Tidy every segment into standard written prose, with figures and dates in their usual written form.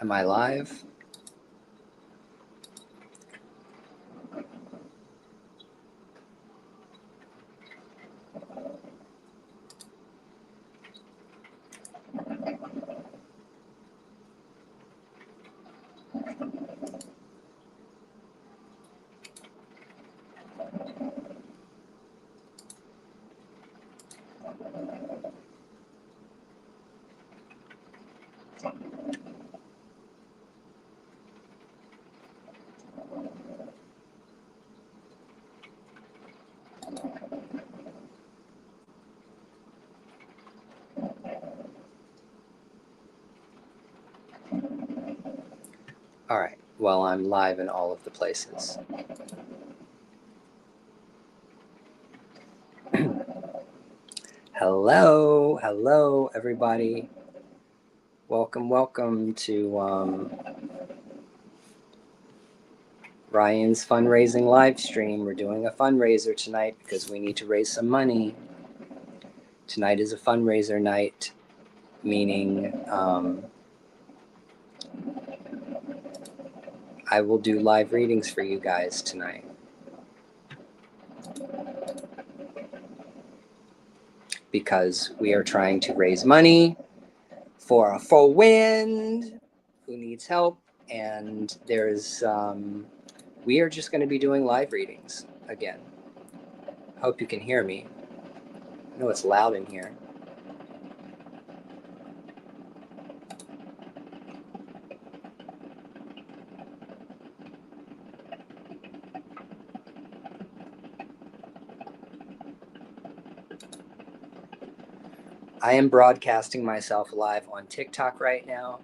Am I live? All right. Well, I'm live in all of the places. Hello, everybody. Welcome to Ryan's fundraising live stream. We're doing a fundraiser tonight because we need to raise some money. Tonight is a fundraiser night, meaning I will do live readings for you guys tonight. Because we are trying to raise money for a full wind who needs help, and there's we are just going to be doing live readings again. Hope you can hear me. I know it's loud in here. I am broadcasting myself live on TikTok right now,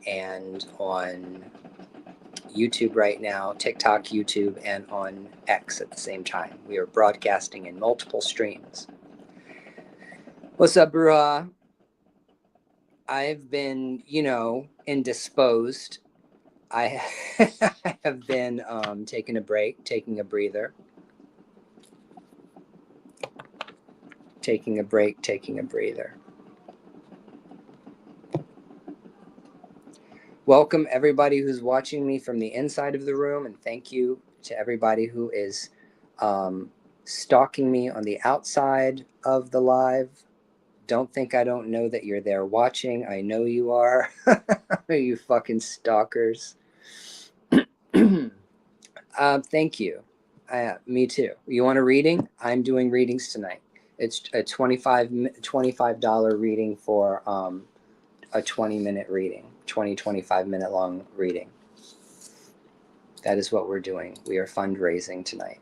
and on YouTube right now, TikTok, YouTube, and on X at the same time. We are broadcasting in multiple streams. What's up, bruh? I've been, indisposed. I have been taking a break, taking a breather. Taking a break, taking a breather. Welcome everybody who's watching me from the inside of the room, and thank you to everybody who is stalking me on the outside of the live. Don't think I don't know that you're there watching. I know you are. You fucking stalkers. Thank you. Me too. You want a reading? I'm doing readings tonight. It's a $25 reading for a 20-minute reading, 25-minute long reading. That is what we're doing. We are fundraising tonight.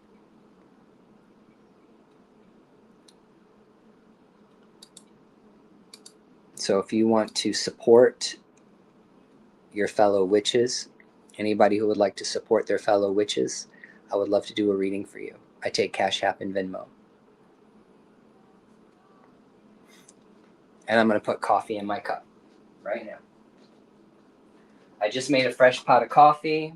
So if you want to support your fellow witches, anybody who would like to support their fellow witches, I would love to do a reading for you. I take Cash App and Venmo. And I'm going to put coffee in my cup right now. I just made a fresh pot of coffee.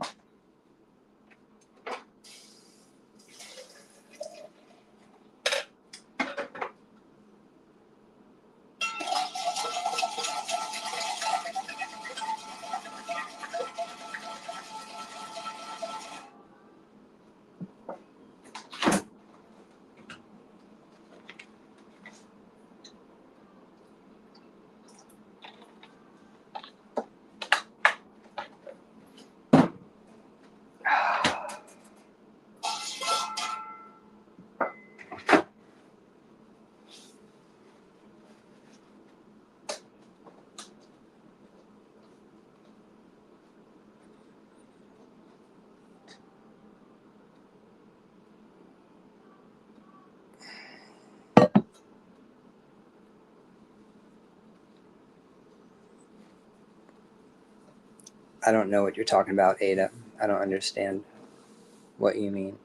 I don't know what you're talking about, Ada. I don't understand what you mean.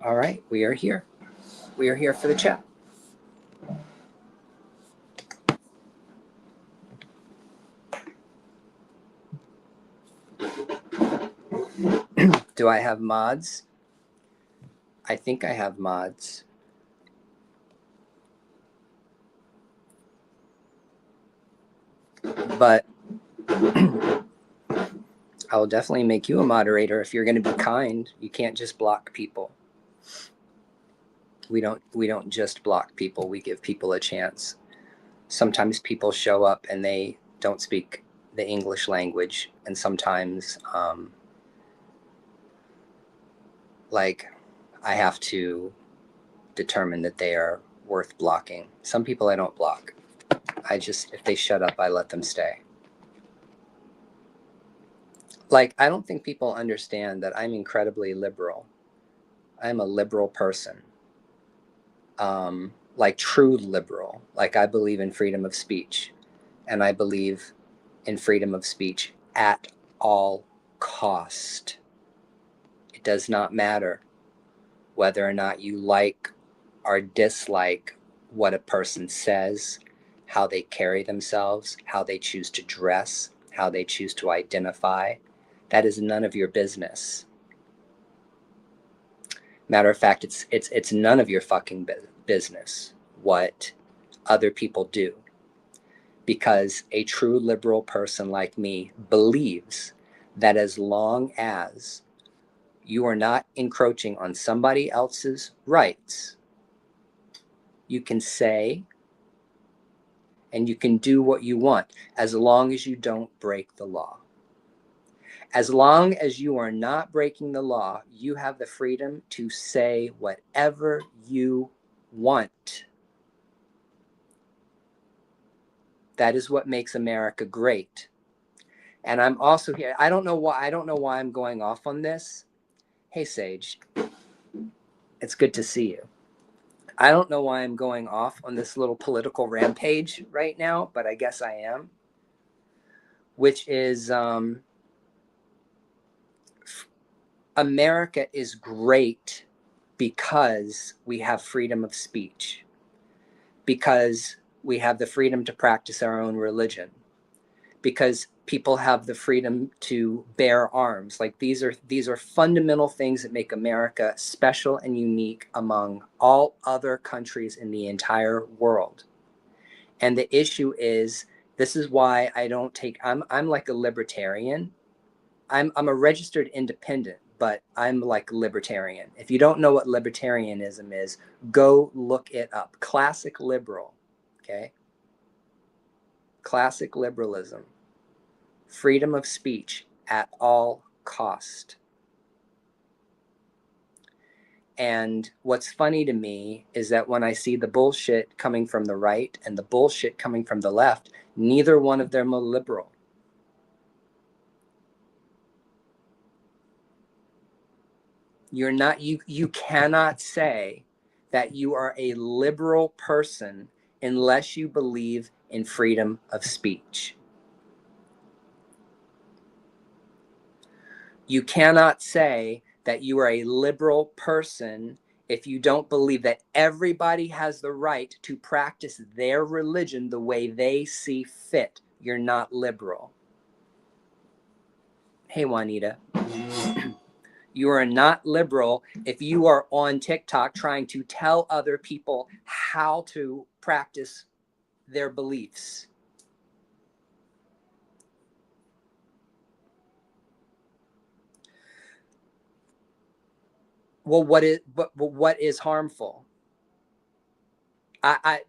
All right, we are here. We are here for the chat. Do I have mods? I think I have mods. But I will definitely make you a moderator if you're going to be kind. You can't just block people. We don't just block people. We give people a chance. Sometimes people show up and they don't speak the English language, and sometimes like I have to determine that they are worth blocking. Some people I don't block. I just, if they shut up, I let them stay. Like, I don't think people understand that I'm incredibly liberal. I'm a liberal person. Like true liberal. Like, I believe in freedom of speech, and I believe in freedom of speech at all cost. It does not matter whether or not you like or dislike what a person says, how they carry themselves, how they choose to dress, how they choose to identify. That is none of your business. Matter of fact, it's none of your fucking business what other people do. Because a true liberal person like me believes that as long as you are not encroaching on somebody else's rights, you can say and you can do what you want as long as you don't break the law. As long as you are not breaking the law, you have the freedom to say whatever you want. That is what makes America great. And I'm also here. I don't know why I'm going off on this. Hey, Sage. It's good to see you. I don't know why I'm going off on this little political rampage right now, but I guess I am. Which is America is great because we have freedom of speech, because we have the freedom to practice our own religion, because people have the freedom to bear arms. Like these are fundamental things that make America special and unique among all other countries in the entire world. And the issue is, this is why I don't take, I'm like a libertarian. I'm a registered independent, but I'm like libertarian. If you don't know what libertarianism is, go look it up. Classic liberal, okay? Classic liberalism. Freedom of speech at all cost. And what's funny to me is that when I see the bullshit coming from the right and the bullshit coming from the left, neither one of them are liberal. You're not, you cannot say that you are a liberal person unless you believe in freedom of speech. You cannot say that you are a liberal person if you don't believe that everybody has the right to practice their religion the way they see fit. You're not liberal. Hey, Juanita. You are not liberal if you are on TikTok trying to tell other people how to practice their beliefs. Well, what is harmful? Yes,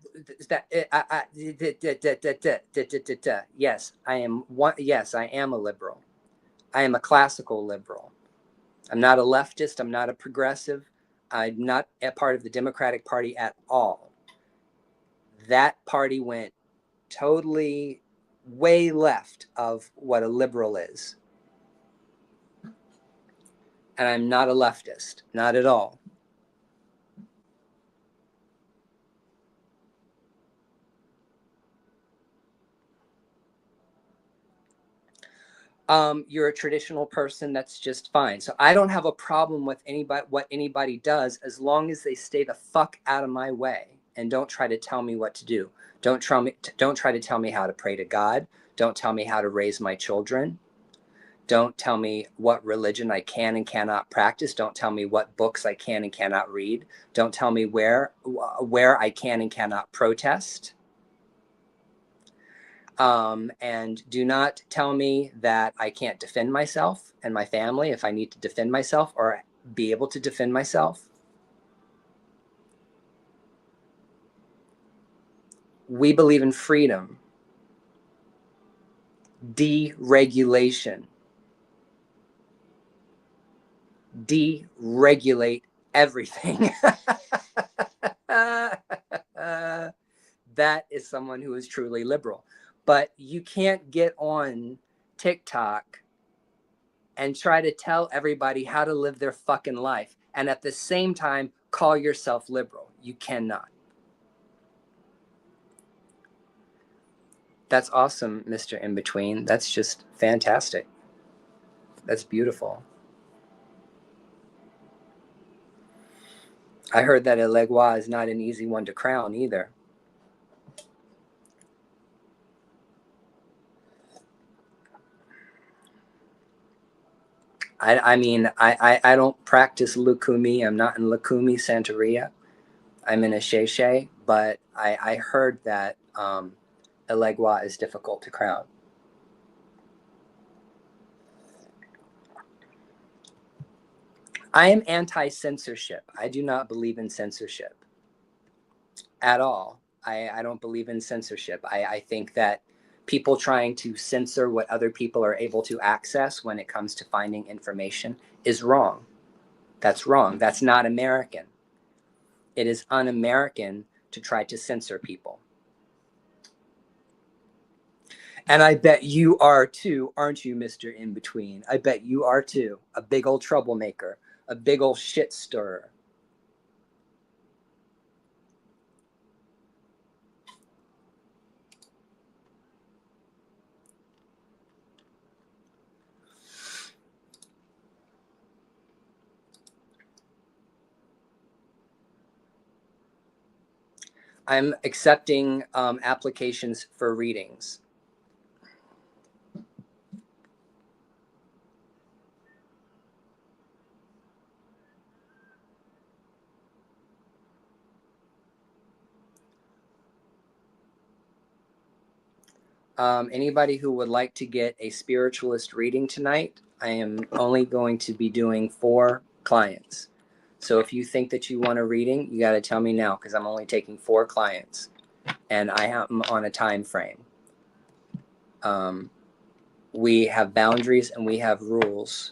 I am one. Yes, I am a liberal. I am a classical liberal. I'm not a leftist. I'm not a progressive. I'm not a part of the Democratic Party at all. That party went totally way left of what a liberal is. And I'm not a leftist, not at all. You're a traditional person, that's just fine. So I don't have a problem with what anybody does, as long as they stay the fuck out of my way and don't try to tell me what to do. Don't try to tell me how to pray to God. Don't tell me how to raise my children. Don't tell me what religion I can and cannot practice. Don't tell me what books I can and cannot read. Don't tell me where I can and cannot protest. And do not tell me that I can't defend myself and my family if I need to defend myself or be able to defend myself. We believe in freedom, deregulation, deregulate everything. That is someone who is truly liberal. But you can't get on TikTok and try to tell everybody how to live their fucking life and at the same time call yourself liberal. You cannot. That's awesome, Mr. In Between. That's just fantastic. That's beautiful. I heard that Elegua is not an easy one to crown either. I don't practice Lukumi. I'm not in Lukumi Santeria. I'm in a Sheshe, but I heard that Elegua is difficult to crown. I am anti-censorship. I do not believe in censorship at all. I don't believe in censorship. I think that people trying to censor what other people are able to access when it comes to finding information is wrong. That's wrong. That's not American. It is un-American to try to censor people. And I bet you are too, aren't you, Mr. In Between? I bet you are too. A big old troublemaker, a big old shit stirrer. I'm accepting applications for readings. Anybody who would like to get a spiritualist reading tonight, I am only going to be doing 4 clients. So if you think that you want a reading, you got to tell me now because I'm only taking 4 clients and I am on a time frame. We have boundaries and we have rules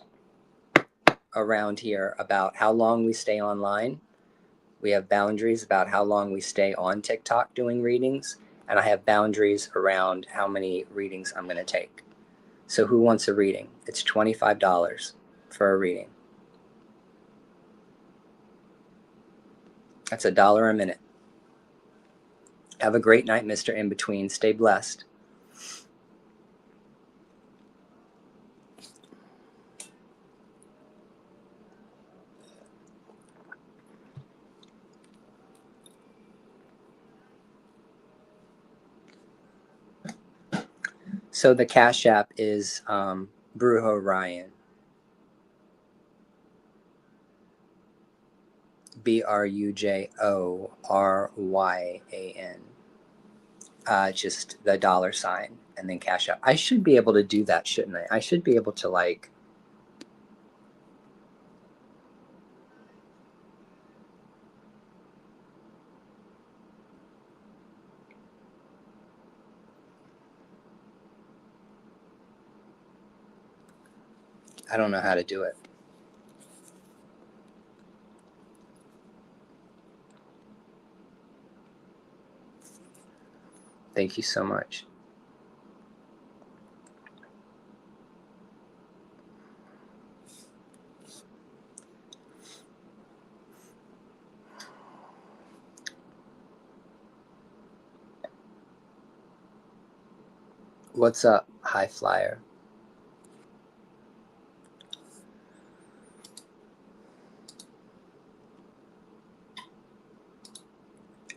around here about how long we stay online. We have boundaries about how long we stay on TikTok doing readings. And I have boundaries around how many readings I'm going to take. So who wants a reading? It's $25 for a reading. That's $1 a minute. Have a great night, Mr. In Between. Stay blessed. So the Cash App is Brujo Ryan. BRUJORYAN. Just the $, and then Cash App. I should be able to do that, shouldn't I? I should be able to like. I don't know how to do it. Thank you so much. What's up, High Flyer?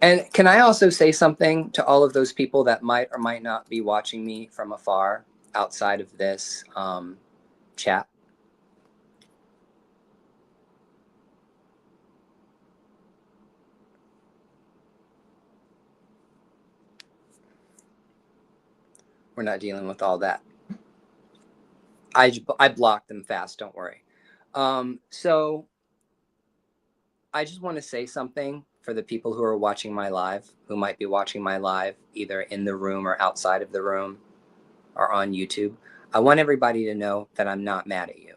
And can I also say something to all of those people that might or might not be watching me from afar outside of this chat? We're not dealing with all that. I blocked them fast, don't worry. So I just want to say something for the people who are watching my live, who might be watching my live either in the room or outside of the room or on YouTube. I want everybody to know that I'm not mad at you.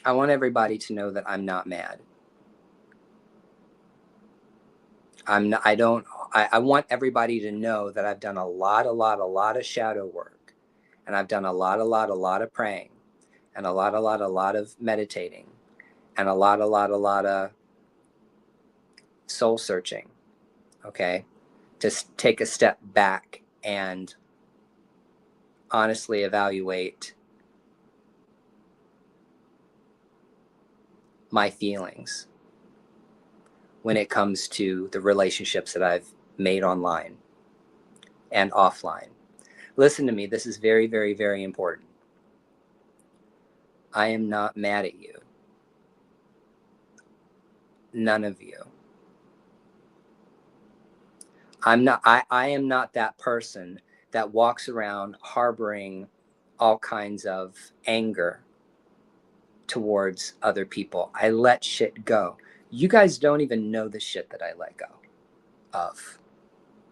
I want everybody to know that I'm not mad. I want everybody to know that I've done a lot of shadow work, and I've done a lot of praying, and a lot of meditating, and a lot of soul searching, okay? To take a step back and honestly evaluate my feelings when it comes to the relationships that I've made online and offline. Listen to me, this is very, very, very important. I am not mad at you. None of you. I am not that person that walks around harboring all kinds of anger towards other people. I let shit go. You guys don't even know the shit that I let go of.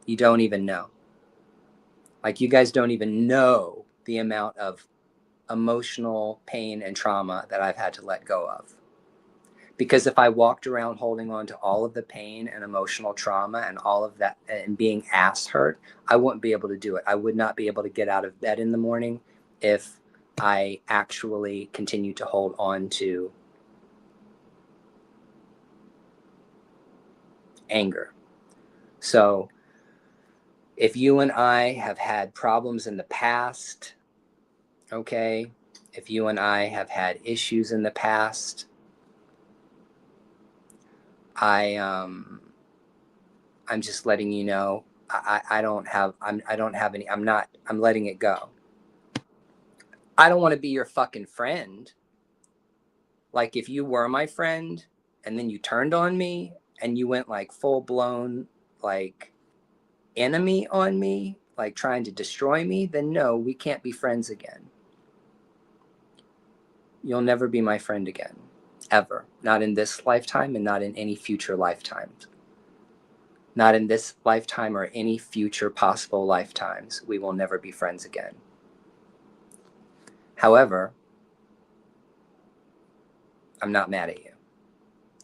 You don't even know. Like, you guys don't even know the amount of emotional pain and trauma that I've had to let go of. Because if I walked around holding on to all of the pain and emotional trauma and all of that and being ass hurt, I wouldn't be able to do it. I would not be able to get out of bed in the morning if I actually continue to hold on to anger. So if you and I have had problems in the past, okay, if you and I have had issues in the past, I'm just letting you know I don't have any. I'm letting it go. I don't want to be your fucking friend. Like, if you were my friend and then you turned on me and you went like full blown like enemy on me, like trying to destroy me, then no, we can't be friends again. You'll never be my friend again, ever. Not in this lifetime and not in any future lifetimes. Not in this lifetime or any future possible lifetimes. We will never be friends again. However, I'm not mad at you.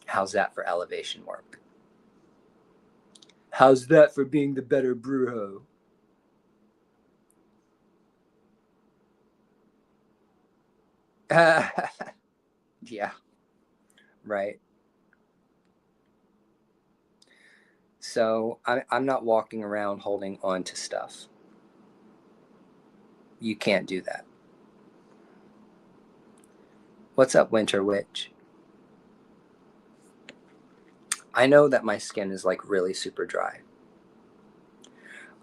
How's that for elevation work? How's that for being the better brujo? Yeah, right. So I'm not walking around holding on to stuff. You can't do that. What's up, Winter Witch? I know that my skin is like really super dry.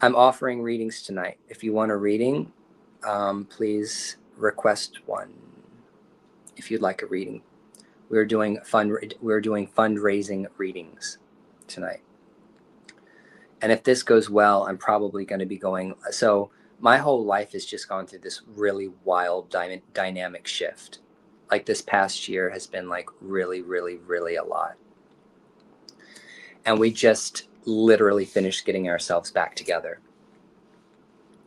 I'm offering readings tonight. If you want a reading, please request one. If you'd like a reading, we're doing fundraising readings tonight. And if this goes well, I'm probably going to be going. So my whole life has just gone through this really wild dynamic shift. Like, this past year has been like really, really, really a lot. And we just literally finished getting ourselves back together.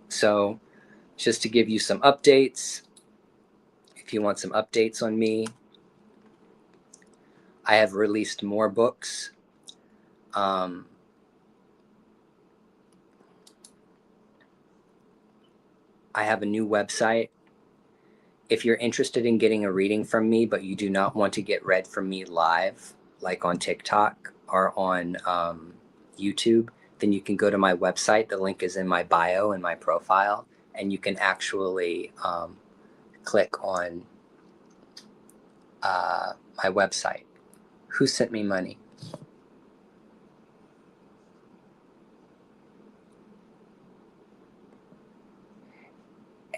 So just to give you some updates, if you want some updates on me, I have released more books. I have a new website. If you're interested in getting a reading from me, but you do not want to get read from me live, like on TikTok or on YouTube, then you can go to my website. The link is in my bio and my profile, and you can actually click on my website. Who sent me money?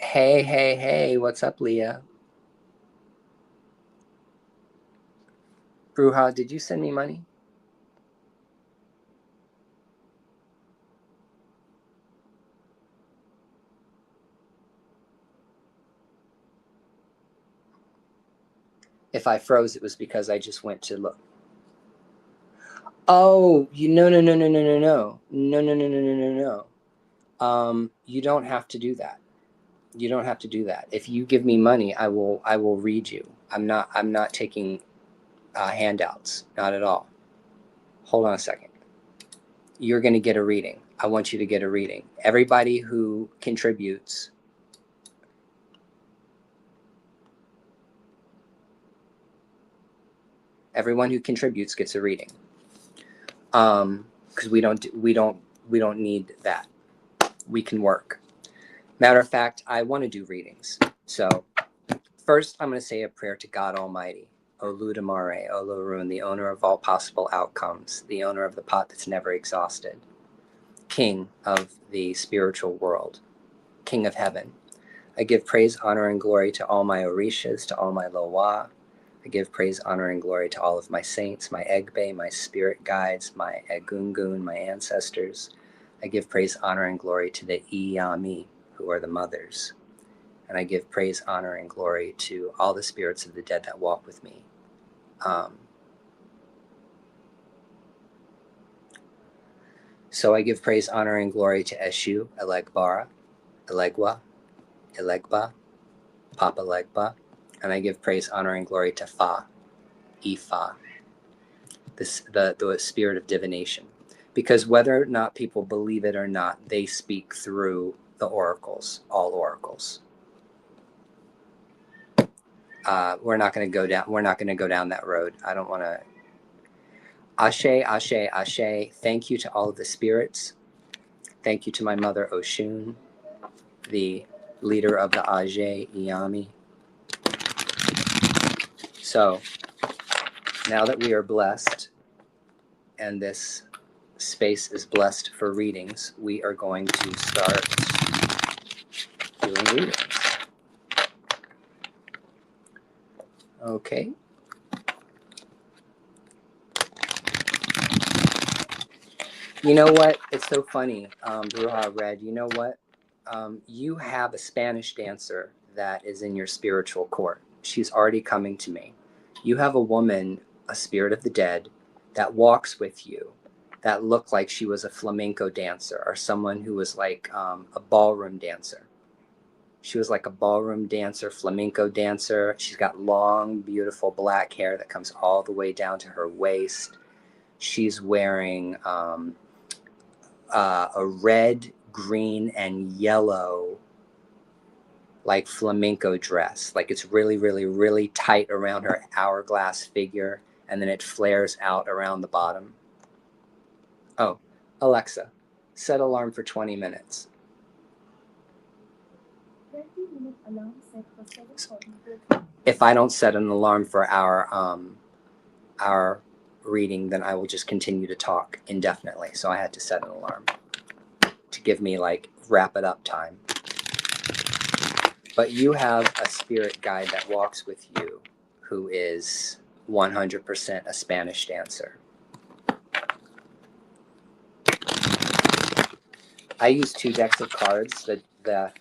Hey, what's up, Leah? Bruja, did you send me money? If I froze, it was because I just went to look. Oh, no. You don't have to do that. You don't have to do that. If you give me money, I will read you. I'm not taking handouts, not at all. Hold on a second. You're going to get a reading. I want you to get a reading. Everybody who contributes, everyone who contributes gets a reading. Because we don't need that. We can work. Matter of fact, I want to do readings. So first, I'm going to say a prayer to God Almighty. O Ludamare, O Lorun, the owner of all possible outcomes, the owner of the pot that's never exhausted, King of the spiritual world, King of heaven. I give praise, honor, and glory to all my Orishas, to all my Loa. I give praise, honor, and glory to all of my saints, my Egbe, my spirit guides, my Egungun, my ancestors. I give praise, honor, and glory to the Iyami, who are the mothers. And I give praise, honor, and glory to all the spirits of the dead that walk with me. So I give praise, honor, and glory to Eshu, Elegbara, Elegwa, Elegba, Papa Legba. And I give praise, honor, and glory to Fa, Ifa, the spirit of divination. Because whether or not people believe it or not, they speak through the oracles, all oracles. We're not going to go down. We're not going to go down that road. I don't want to. Ashe, Ashe, Ashe. Thank you to all of the spirits. Thank you to my mother Oshun, the leader of the Ajay Iyami. So now that we are blessed, and this space is blessed for readings, we are going to start doing readings. Okay. You know what? It's so funny, Bruja Red. You know what? You have a Spanish dancer that is in your spiritual court. She's already coming to me. You have a woman, a spirit of the dead, that walks with you, that looked like she was a flamenco dancer or someone who was like a ballroom dancer. She was like a ballroom dancer, flamenco dancer. She's got long, beautiful black hair that comes all the way down to her waist. She's wearing a red, green, and yellow like flamenco dress. Like it's really, really, really tight around her hourglass figure, and then it flares out around the bottom. Oh, Alexa, set alarm for 20 minutes. 30-minute alarm set for 7:40. If I don't set an alarm for our reading, then I will just continue to talk indefinitely. So I had to set an alarm to give me like wrap it up time. But you have a spirit guide that walks with you who is 100% a Spanish dancer. I use 2 decks of cards. The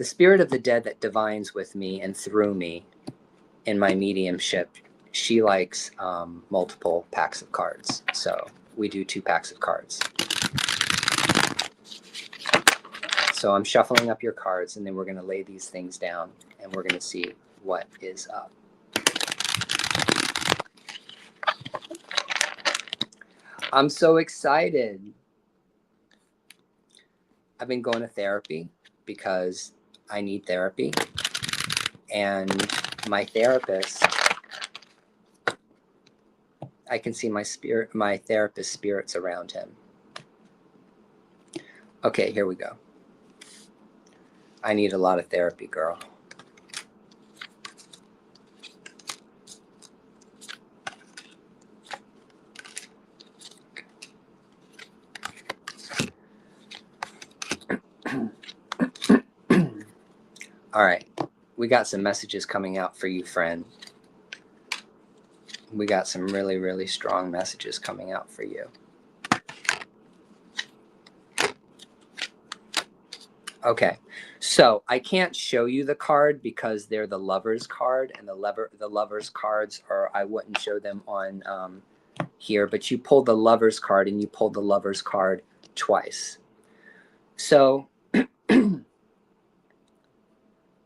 spirit of the dead that divines with me and through me in my mediumship, she likes multiple packs of cards. So we do 2 packs of cards. So I'm shuffling up your cards, and then we're going to lay these things down, and we're going to see what is up. I'm so excited. I've been going to therapy because I need therapy. And my therapist, I can see my therapist's spirits around him. Okay, here we go. I need a lot of therapy, girl. All right. We got some messages coming out for you, friend. We got some really, really strong messages coming out for you. Okay, so I can't show you the card because they're the Lovers card, and the Lovers cards are, I wouldn't show them on here, but you pulled the Lovers card and you pulled the Lovers card twice. So the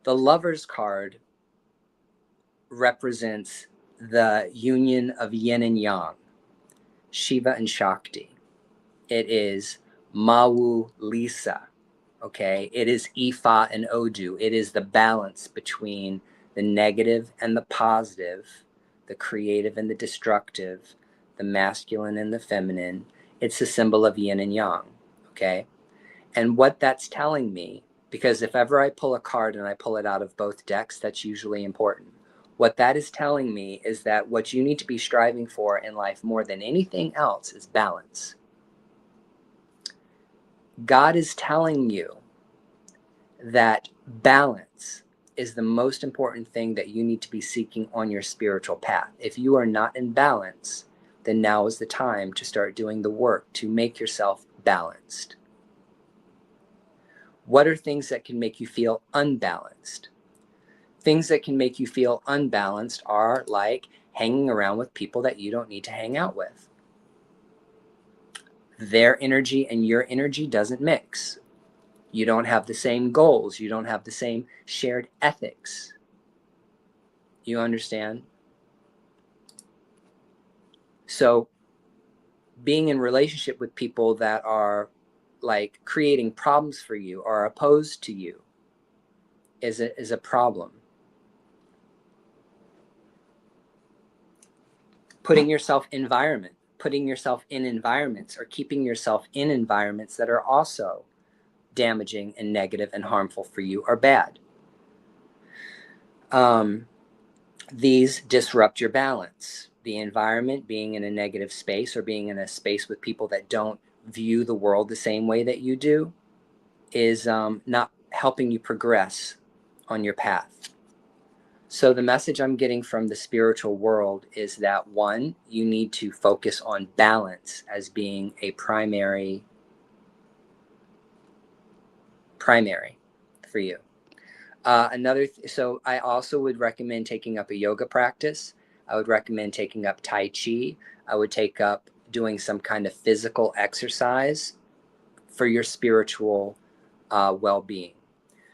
Lovers card represents the union of yin and yang, Shiva and Shakti. It is Mawu Lisa. Okay, it is Ifa and Odu. It is the balance between the negative and the positive, the creative and the destructive, the masculine and the feminine. It's a symbol of yin and yang. Okay, and what that's telling me, because if ever I pull a card and I pull it out of both decks, that's usually important. What that is telling me is that what you need to be striving for in life more than anything else is balance. God is telling you that balance is the most important thing that you need to be seeking on your spiritual path. If you are not in balance, then now is the time to start doing the work to make yourself balanced. What are things that can make you feel unbalanced? Things that can make you feel unbalanced are like hanging around with people that you don't need to hang out with. Their energy and your energy doesn't mix. You don't have the same goals. You don't have the same shared ethics. You understand? So being in relationship with people that are like creating problems for you or opposed to you is a problem. Putting yourself in environments or keeping yourself in environments that are also damaging and negative and harmful for you are bad. These disrupt your balance. The environment, being in a negative space or being in a space with people that don't view the world the same way that you do, is not helping you progress on your path. So the message I'm getting from the spiritual world is that, one, you need to focus on balance as being a primary for you. So I also would recommend taking up a yoga practice. I would recommend taking up Tai Chi. I would take up doing some kind of physical exercise for your spiritual well-being.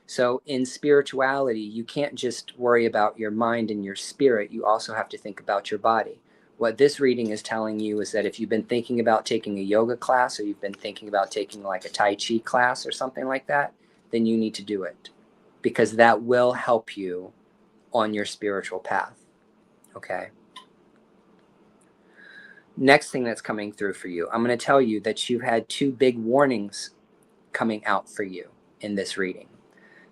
So in spirituality, you can't just worry about your mind and your spirit. You also have to think about your body. What this reading is telling you is that if you've been thinking about taking a yoga class or you've been thinking about taking like a Tai Chi class or something like that, then you need to do it, because that will help you on your spiritual path. Okay. Next thing that's coming through for you, I'm going to tell you that you've had two big warnings coming out for you in this reading.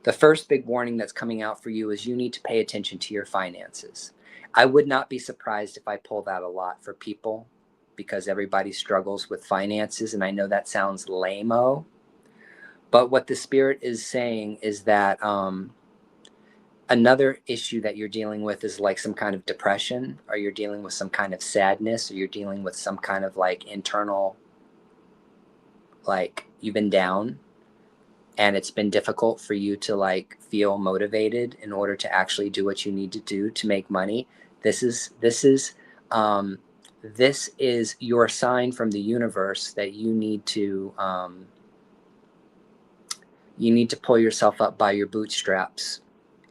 The first big warning that's coming out for you is you need to pay attention to your finances. I would not be surprised if I pull that a lot for people, because everybody struggles with finances, and I know that sounds lame-o, but what the Spirit is saying is that another issue that you're dealing with is like some kind of depression, or you're dealing with some kind of sadness, or you're dealing with some kind of like internal, like you've been down and it's been difficult for you to like feel motivated in order to actually do what you need to do to make money. This is your sign from the universe that you need to pull yourself up by your bootstraps,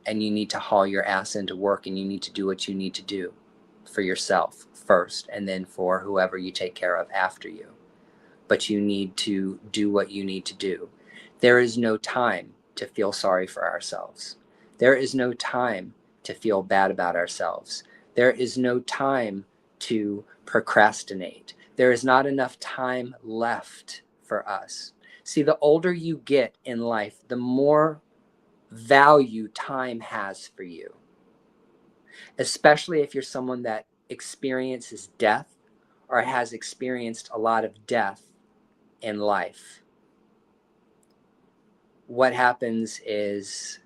and you need to haul your ass into work, and you need to do what you need to do for yourself first, and then for whoever you take care of after you. But you need to do what you need to do. There is no time to feel sorry for ourselves. There is no time to feel bad about ourselves. There is no time to procrastinate. There is not enough time left for us. See, the older you get in life, the more value time has for you, especially if you're someone that experiences death or has experienced a lot of death in life. What happens is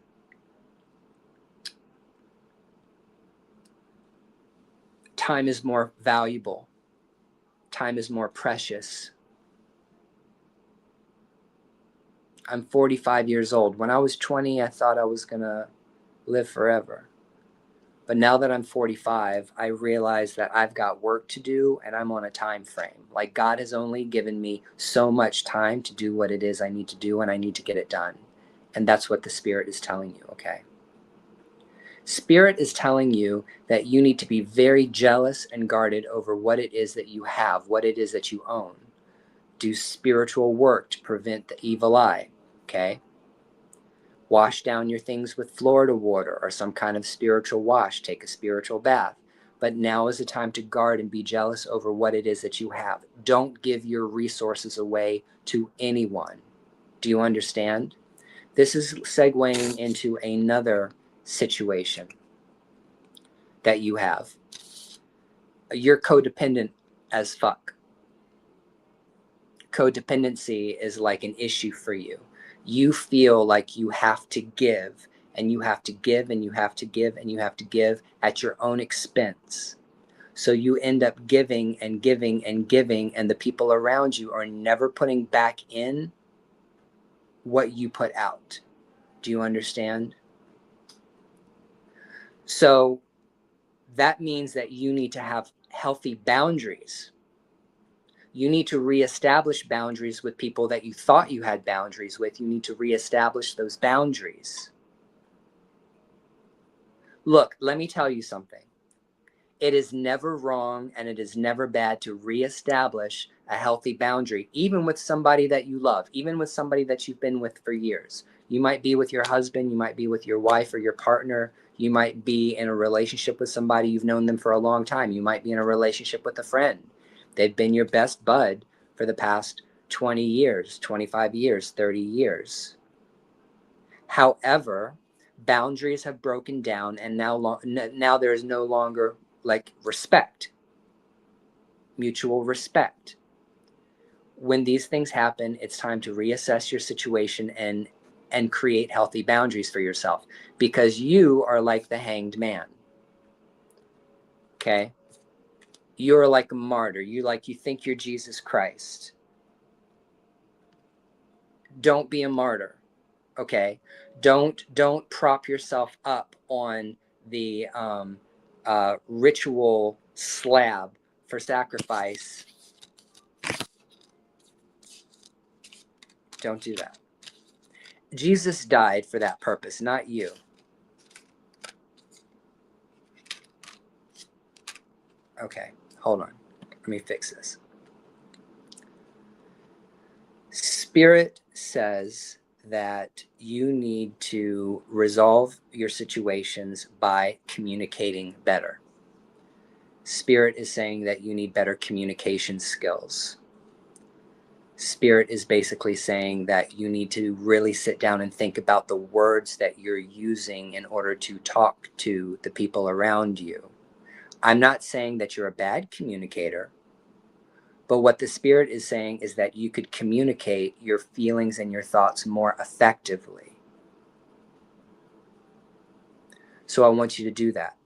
time is more valuable. Time is more precious. I'm 45 years old. When I was 20, I thought I was going to live forever. But now that I'm 45, I realize that I've got work to do and I'm on a time frame. Like, God has only given me so much time to do what it is I need to do, and I need to get it done. And that's what the Spirit is telling you, okay? Spirit is telling you that you need to be very jealous and guarded over what it is that you have, what it is that you own. Do spiritual work to prevent the evil eye, okay? Wash down your things with Florida water or some kind of spiritual wash. Take a spiritual bath. But now is the time to guard and be jealous over what it is that you have. Don't give your resources away to anyone. Do you understand? This is segueing into another situation that you have. You're codependent as fuck. Codependency is like an issue for you. You feel like you have to give, and you have to give, and you have to give, and you have to give at your own expense. So you end up giving and giving and giving, and the people around you are never putting back in what you put out. Do you understand? So that means that you need to have healthy boundaries. You need to reestablish boundaries with people that you thought you had boundaries with. You need to reestablish those boundaries. Look, let me tell you something. It is never wrong and it is never bad to reestablish a healthy boundary, even with somebody that you love, even with somebody that you've been with for years. You might be with your husband, you might be with your wife or your partner, you might be in a relationship with somebody you've known them for a long time, you might be in a relationship with a friend. They've been your best bud for the past 20 years, 25 years, 30 years. However, boundaries have broken down, and now there is no longer like respect, mutual respect. When these things happen, it's time to reassess your situation and create healthy boundaries for yourself, because you are like the hanged man. Okay? You're like a martyr. You think you're Jesus Christ. Don't be a martyr. Okay? Don't prop yourself up on the ritual slab for sacrifice. Don't do that. Jesus died for that purpose, not you. Okay, hold on. Let me fix this. Spirit says that you need to resolve your situations by communicating better. Spirit is saying that you need better communication skills. Spirit is basically saying that you need to really sit down and think about the words that you're using in order to talk to the people around you. I'm not saying that you're a bad communicator, but what the Spirit is saying is that you could communicate your feelings and your thoughts more effectively. So I want you to do that.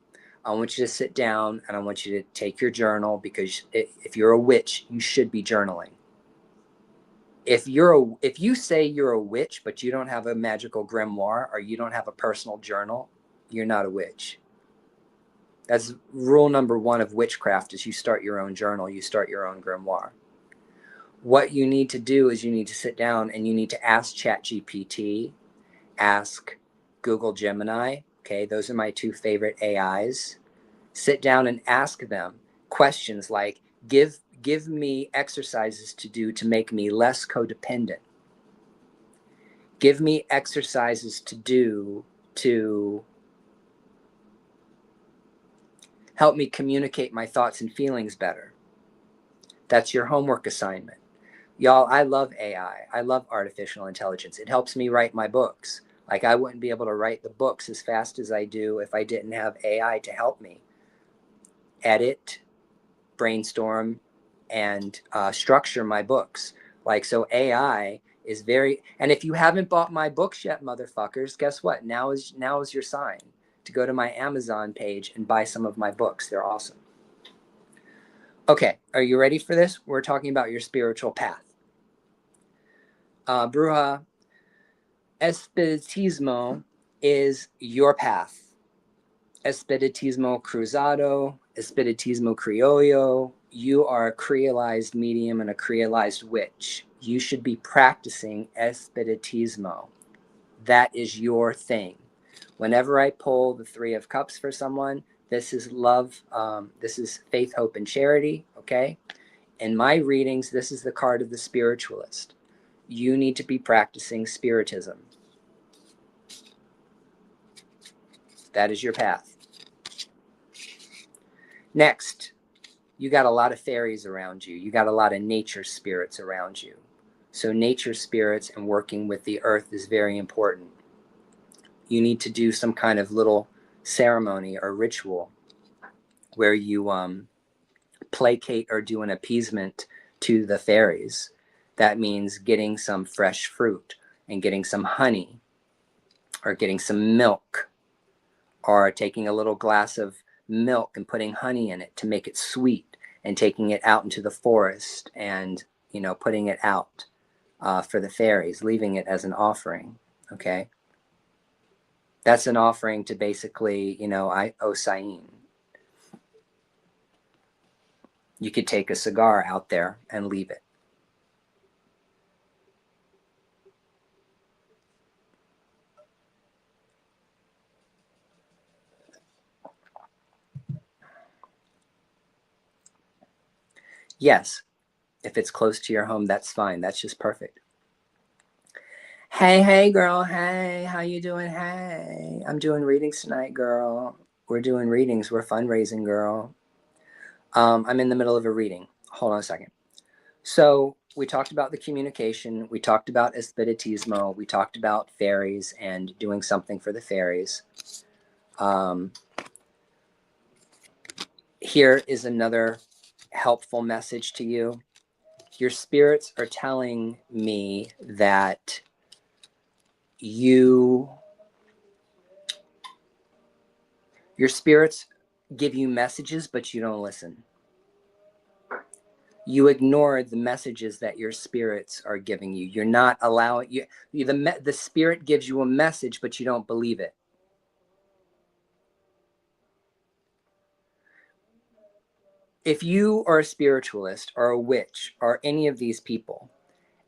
I want you to sit down and I want you to take your journal, because if you're a witch, you should be journaling. If you say you're a witch, but you don't have a magical grimoire or you don't have a personal journal, you're not a witch. That's rule number one of witchcraft: is you start your own journal, you start your own grimoire. What you need to do is you need to sit down and you need to ask ChatGPT, ask Google Gemini. Okay, those are my two favorite AIs. Sit down and ask them questions like, give me exercises to do to make me less codependent. Give me exercises to do to help me communicate my thoughts and feelings better. That's your homework assignment. Y'all, I love AI. I love artificial intelligence. It helps me write my books. Like, I wouldn't be able to write the books as fast as I do if I didn't have AI to help me edit, brainstorm, and structure my books. Like, so AI is very, and if you haven't bought my books yet, motherfuckers, guess what? Now is your sign to go to my Amazon page and buy some of my books. They're awesome. Okay, are you ready for this? We're talking about your spiritual path. Bruja, Espiritismo is your path. Espiritismo Cruzado, Espiritismo Criollo. You are a creolized medium and a creolized witch. You should be practicing Espiritismo. That is your thing. Whenever I pull the Three of Cups for someone, this is love, this is faith, hope, and charity, okay? In my readings, this is the card of the spiritualist. You need to be practicing spiritism. That is your path. Next, you got a lot of fairies around you. You got a lot of nature spirits around you. So nature spirits and working with the earth is very important. You need to do some kind of little ceremony or ritual where you placate or do an appeasement to the fairies. That means getting some fresh fruit and getting some honey or getting some milk or taking a little glass of milk and putting honey in it to make it sweet and taking it out into the forest and, you know, putting it out for the fairies, leaving it as an offering, okay? That's an offering to basically, you know, Osain. You could take a cigar out there and leave it. Yes, if it's close to your home, that's fine. That's just perfect. Hey, girl. Hey, how you doing? Hey, I'm doing readings tonight, girl. We're doing readings. We're fundraising, girl. I'm in the middle of a reading. Hold on a second. So we talked about the communication. We talked about espiritismo. We talked about fairies and doing something for the fairies. Here is another helpful message to you. Your spirits are telling me that your spirits give you messages, but you don't listen. You ignore the messages that your spirits are giving you. You're not allowing the spirit gives you a message, but you don't believe it. If you are a spiritualist or a witch or any of these people,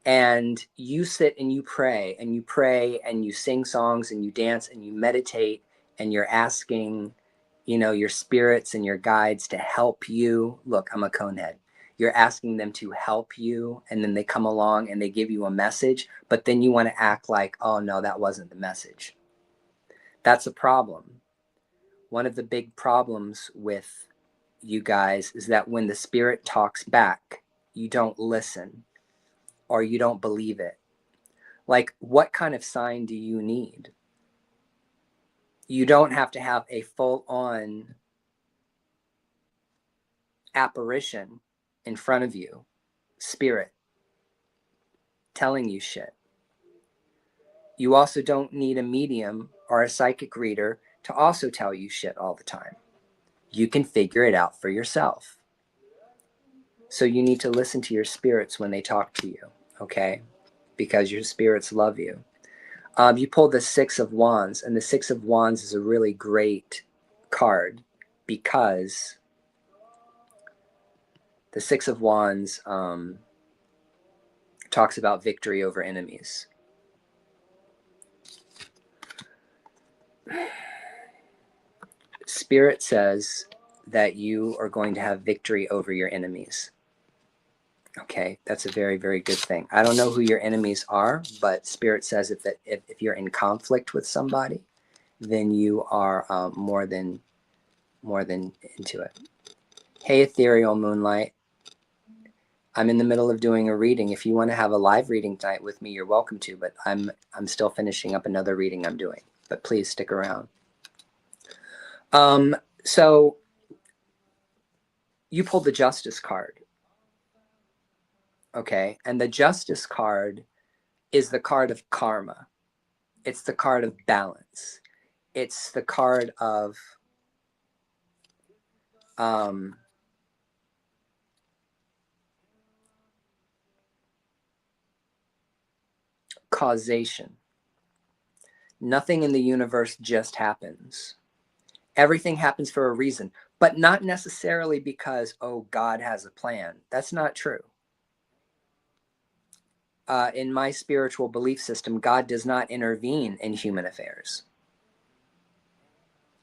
and you sit and you pray and you pray and you sing songs and you dance and you meditate and you're asking, you know, your spirits and your guides to help you. Look, I'm a conehead. You're asking them to help you, and then they come along and they give you a message, but then you want to act like, oh no, that wasn't the message. That's a problem. One of the big problems with you guys is that when the spirit talks back, you don't listen or you don't believe it. Like, what kind of sign do you need? You don't have to have a full-on apparition in front of you, spirit telling you shit. You also don't need a medium or a psychic reader to also tell you shit all the time. You can figure it out for yourself. So you need to listen to your spirits when they talk to you, okay? Because your spirits love you. You pulled the Six of Wands, and the Six of Wands is a really great card because the Six of Wands talks about victory over enemies. Spirit says that you are going to have victory over your enemies. Okay, that's a very, very good thing. I don't know who your enemies are, but Spirit says if you're in conflict with somebody, then you are more than into it. Hey, ethereal moonlight. I'm in the middle of doing a reading. If you want to have a live reading tonight with me, you're welcome to, but I'm still finishing up another reading I'm doing. But please stick around. So you pulled the Justice card. Okay, and the Justice card is the card of karma. It's the card of balance. It's the card of causation. Nothing in the universe just happens. Everything happens for a reason, but not necessarily because, oh, God has a plan. That's not true. In my spiritual belief system, God does not intervene in human affairs.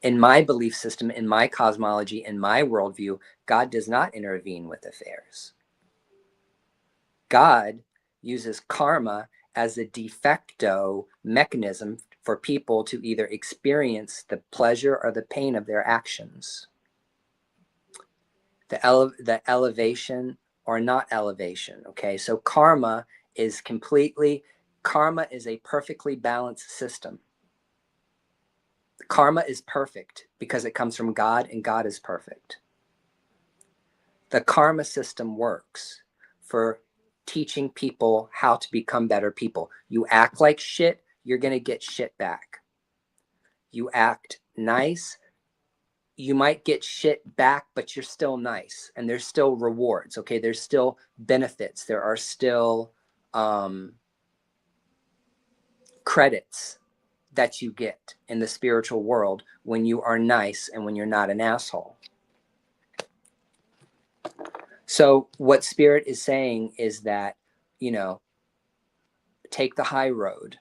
In my belief system, in my cosmology, in my worldview, God does not intervene with affairs. God uses karma as a de facto mechanism for people to either experience the pleasure or the pain of their actions. The elevation or not elevation, okay? So karma is a perfectly balanced system. Karma is perfect because it comes from God, and God is perfect. The karma system works for teaching people how to become better people. You act like shit, you're going to get shit back. You act nice, you might get shit back, but you're still nice. And there's still rewards, okay? There's still benefits. There are still credits that you get in the spiritual world when you are nice and when you're not an asshole. So what Spirit is saying is that, take the high road.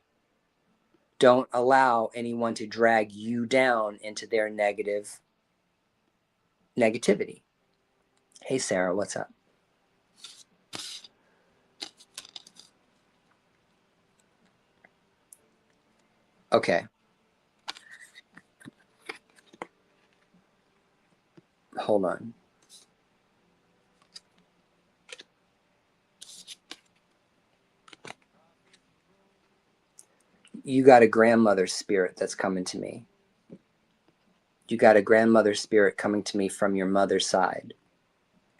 Don't allow anyone to drag you down into their negativity. Hey, Sarah, what's up? Okay. Hold on. You got a grandmother spirit that's coming to me. You got a grandmother spirit coming to me from your mother's side.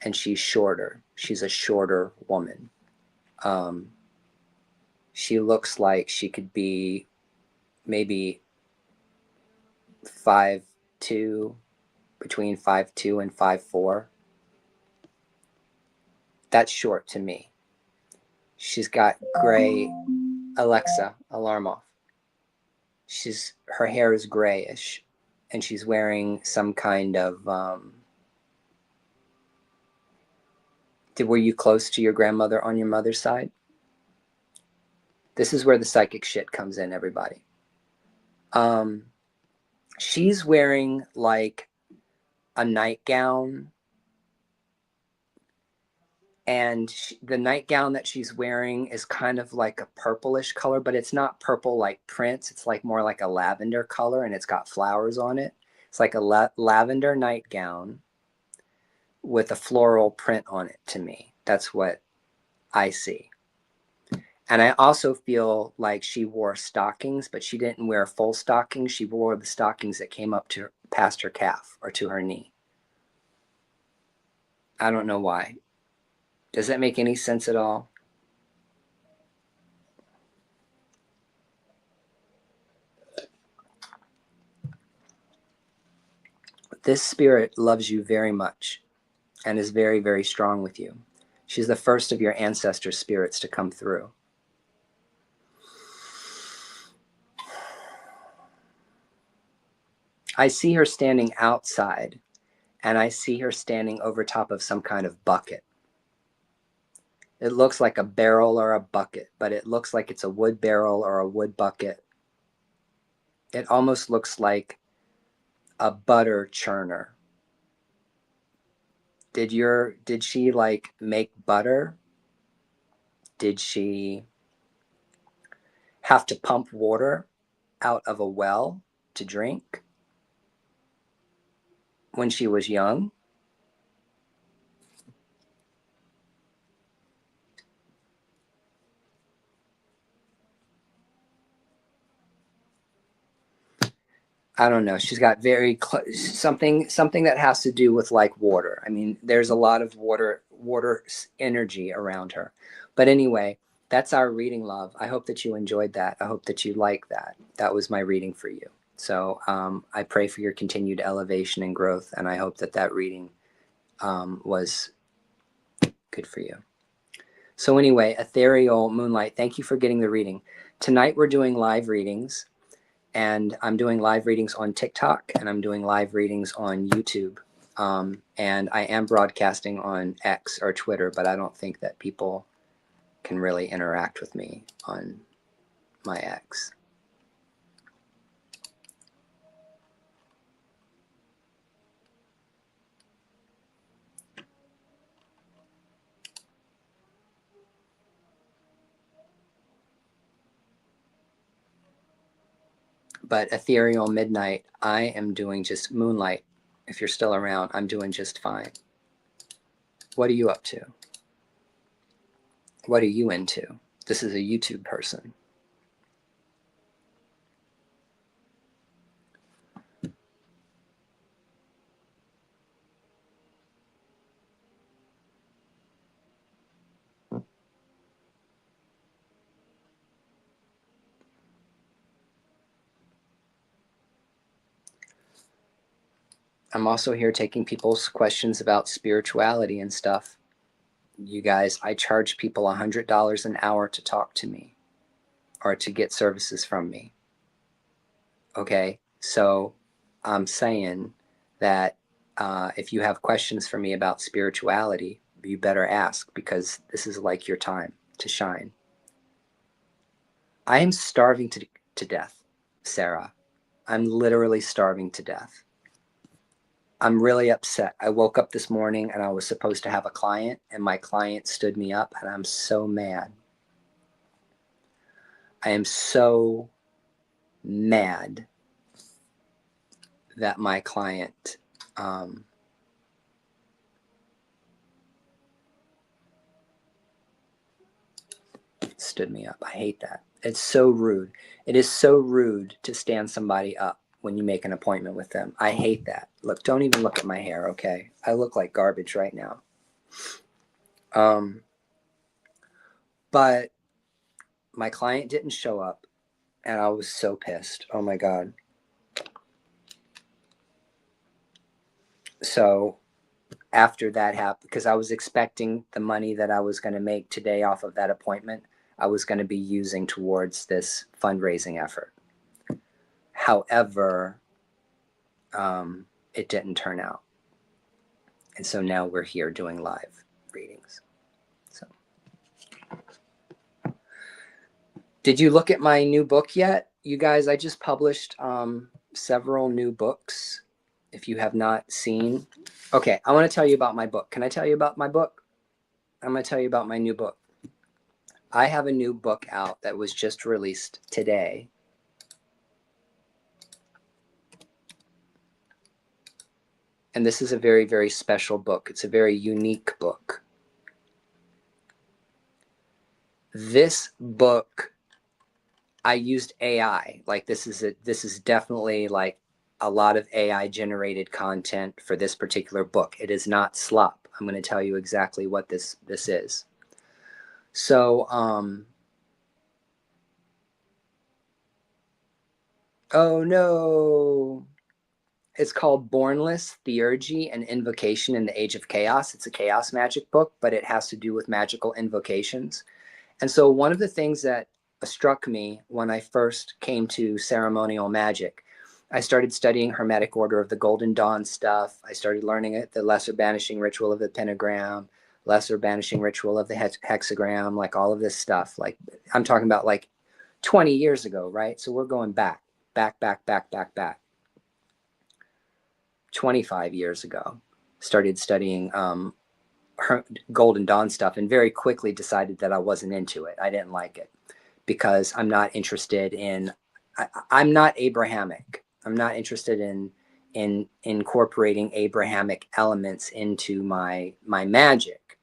And she's shorter. She's a shorter woman. She looks like she could be maybe 5'2", between 5'2" and 5'4". That's short to me. She's got gray. Alexa, alarm off. Her hair is grayish, and she's wearing some kind of. Were you close to your grandmother on your mother's side? This is where the psychic shit comes in, everybody. She's wearing like a nightgown, and the nightgown that she's wearing is kind of like a purplish color, but it's not purple like Prince. It's like more like a lavender color, and it's got flowers on it. It's like a lavender nightgown with a floral print on it to me. That's what I see. And I also feel like she wore stockings, but she didn't wear full stockings. She wore the stockings that came up to past her calf or to her knee. I don't know why. Does that make any sense at all? This spirit loves you very much and is very, very strong with you. She's the first of your ancestor spirits to come through. I see her standing outside, and I see her standing over top of some kind of bucket. It looks like a barrel or a bucket, but it looks like it's a wood barrel or a wood bucket. It almost looks like a butter churner. Did she like make butter? Did she have to pump water out of a well to drink when she was young? I don't know. She's got something that has to do with like water. I mean, there's a lot of water energy around her. But anyway, that's our reading, love. I hope that you enjoyed that. I hope that you like that. That was my reading for you. So I pray for your continued elevation and growth, and I hope that reading was good for you. So anyway, Ethereal Moonlight, thank you for getting the reading. Tonight we're doing live readings, and I'm doing live readings on TikTok, and I'm doing live readings on YouTube. And I am broadcasting on X or Twitter, but I don't think that people can really interact with me on my X. But Ethereal Midnight, I am doing just Moonlight. If you're still around, I'm doing just fine. What are you up to? What are you into? This is a YouTube person. I'm also here taking people's questions about spirituality and stuff. You guys, I charge people $100 an hour to talk to me or to get services from me. Okay, so I'm saying that if you have questions for me about spirituality, you better ask, because this is like your time to shine. I am starving to death, Sarah. I'm literally starving to death. I'm really upset. I woke up this morning and I was supposed to have a client, and my client stood me up, and I'm so mad. I am so mad that my client stood me up. I hate that. It's so rude. It is so rude to stand somebody up when you make an appointment with them. I hate that. Look, don't even look at my hair, okay? I look like garbage right now. But my client didn't show up, and I was so pissed. Oh my God. So after that happened, because I was expecting the money that I was going to make today off of that appointment, I was going to be using towards this fundraising effort. However, it didn't turn out. And so now we're here doing live readings. So, did you look at my new book yet? You guys, I just published several new books. If you have not seen, okay, I want to tell you about my book. Can I tell you about my book? I'm going to tell you about my new book. I have a new book out that was just released today. And this is a very, very special book. It's a very unique book. This book, I used AI. Like this is definitely like a lot of AI generated content for this particular book. It is not slop. I'm going to tell you exactly what this is. So, oh no. It's called Bornless, Theurgy, and Invocation in the Age of Chaos. It's a chaos magic book, but it has to do with magical invocations. And so one of the things that struck me when I first came to ceremonial magic, I started studying Hermetic Order of the Golden Dawn stuff. I started learning it, the Lesser Banishing Ritual of the Pentagram, Lesser Banishing Ritual of the Hexagram, like all of this stuff. Like I'm talking about like 20 years ago, right? So we're going back. 25 years ago, started studying Golden Dawn stuff, and very quickly decided that I wasn't into it. I didn't like it because I'm not interested in, I'm not Abrahamic. I'm not interested in incorporating Abrahamic elements into my magic.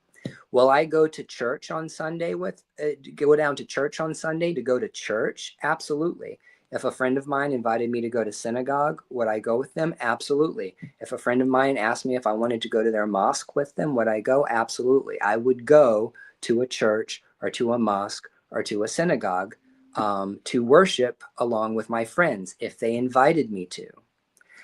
Will I go to church on Sunday go down to church on Sunday to go to church? Absolutely. If a friend of mine invited me to go to synagogue, would I go with them? Absolutely. If a friend of mine asked me if I wanted to go to their mosque with them, would I go? Absolutely. I would go to a church or to a mosque or to a synagogue to worship along with my friends if they invited me to.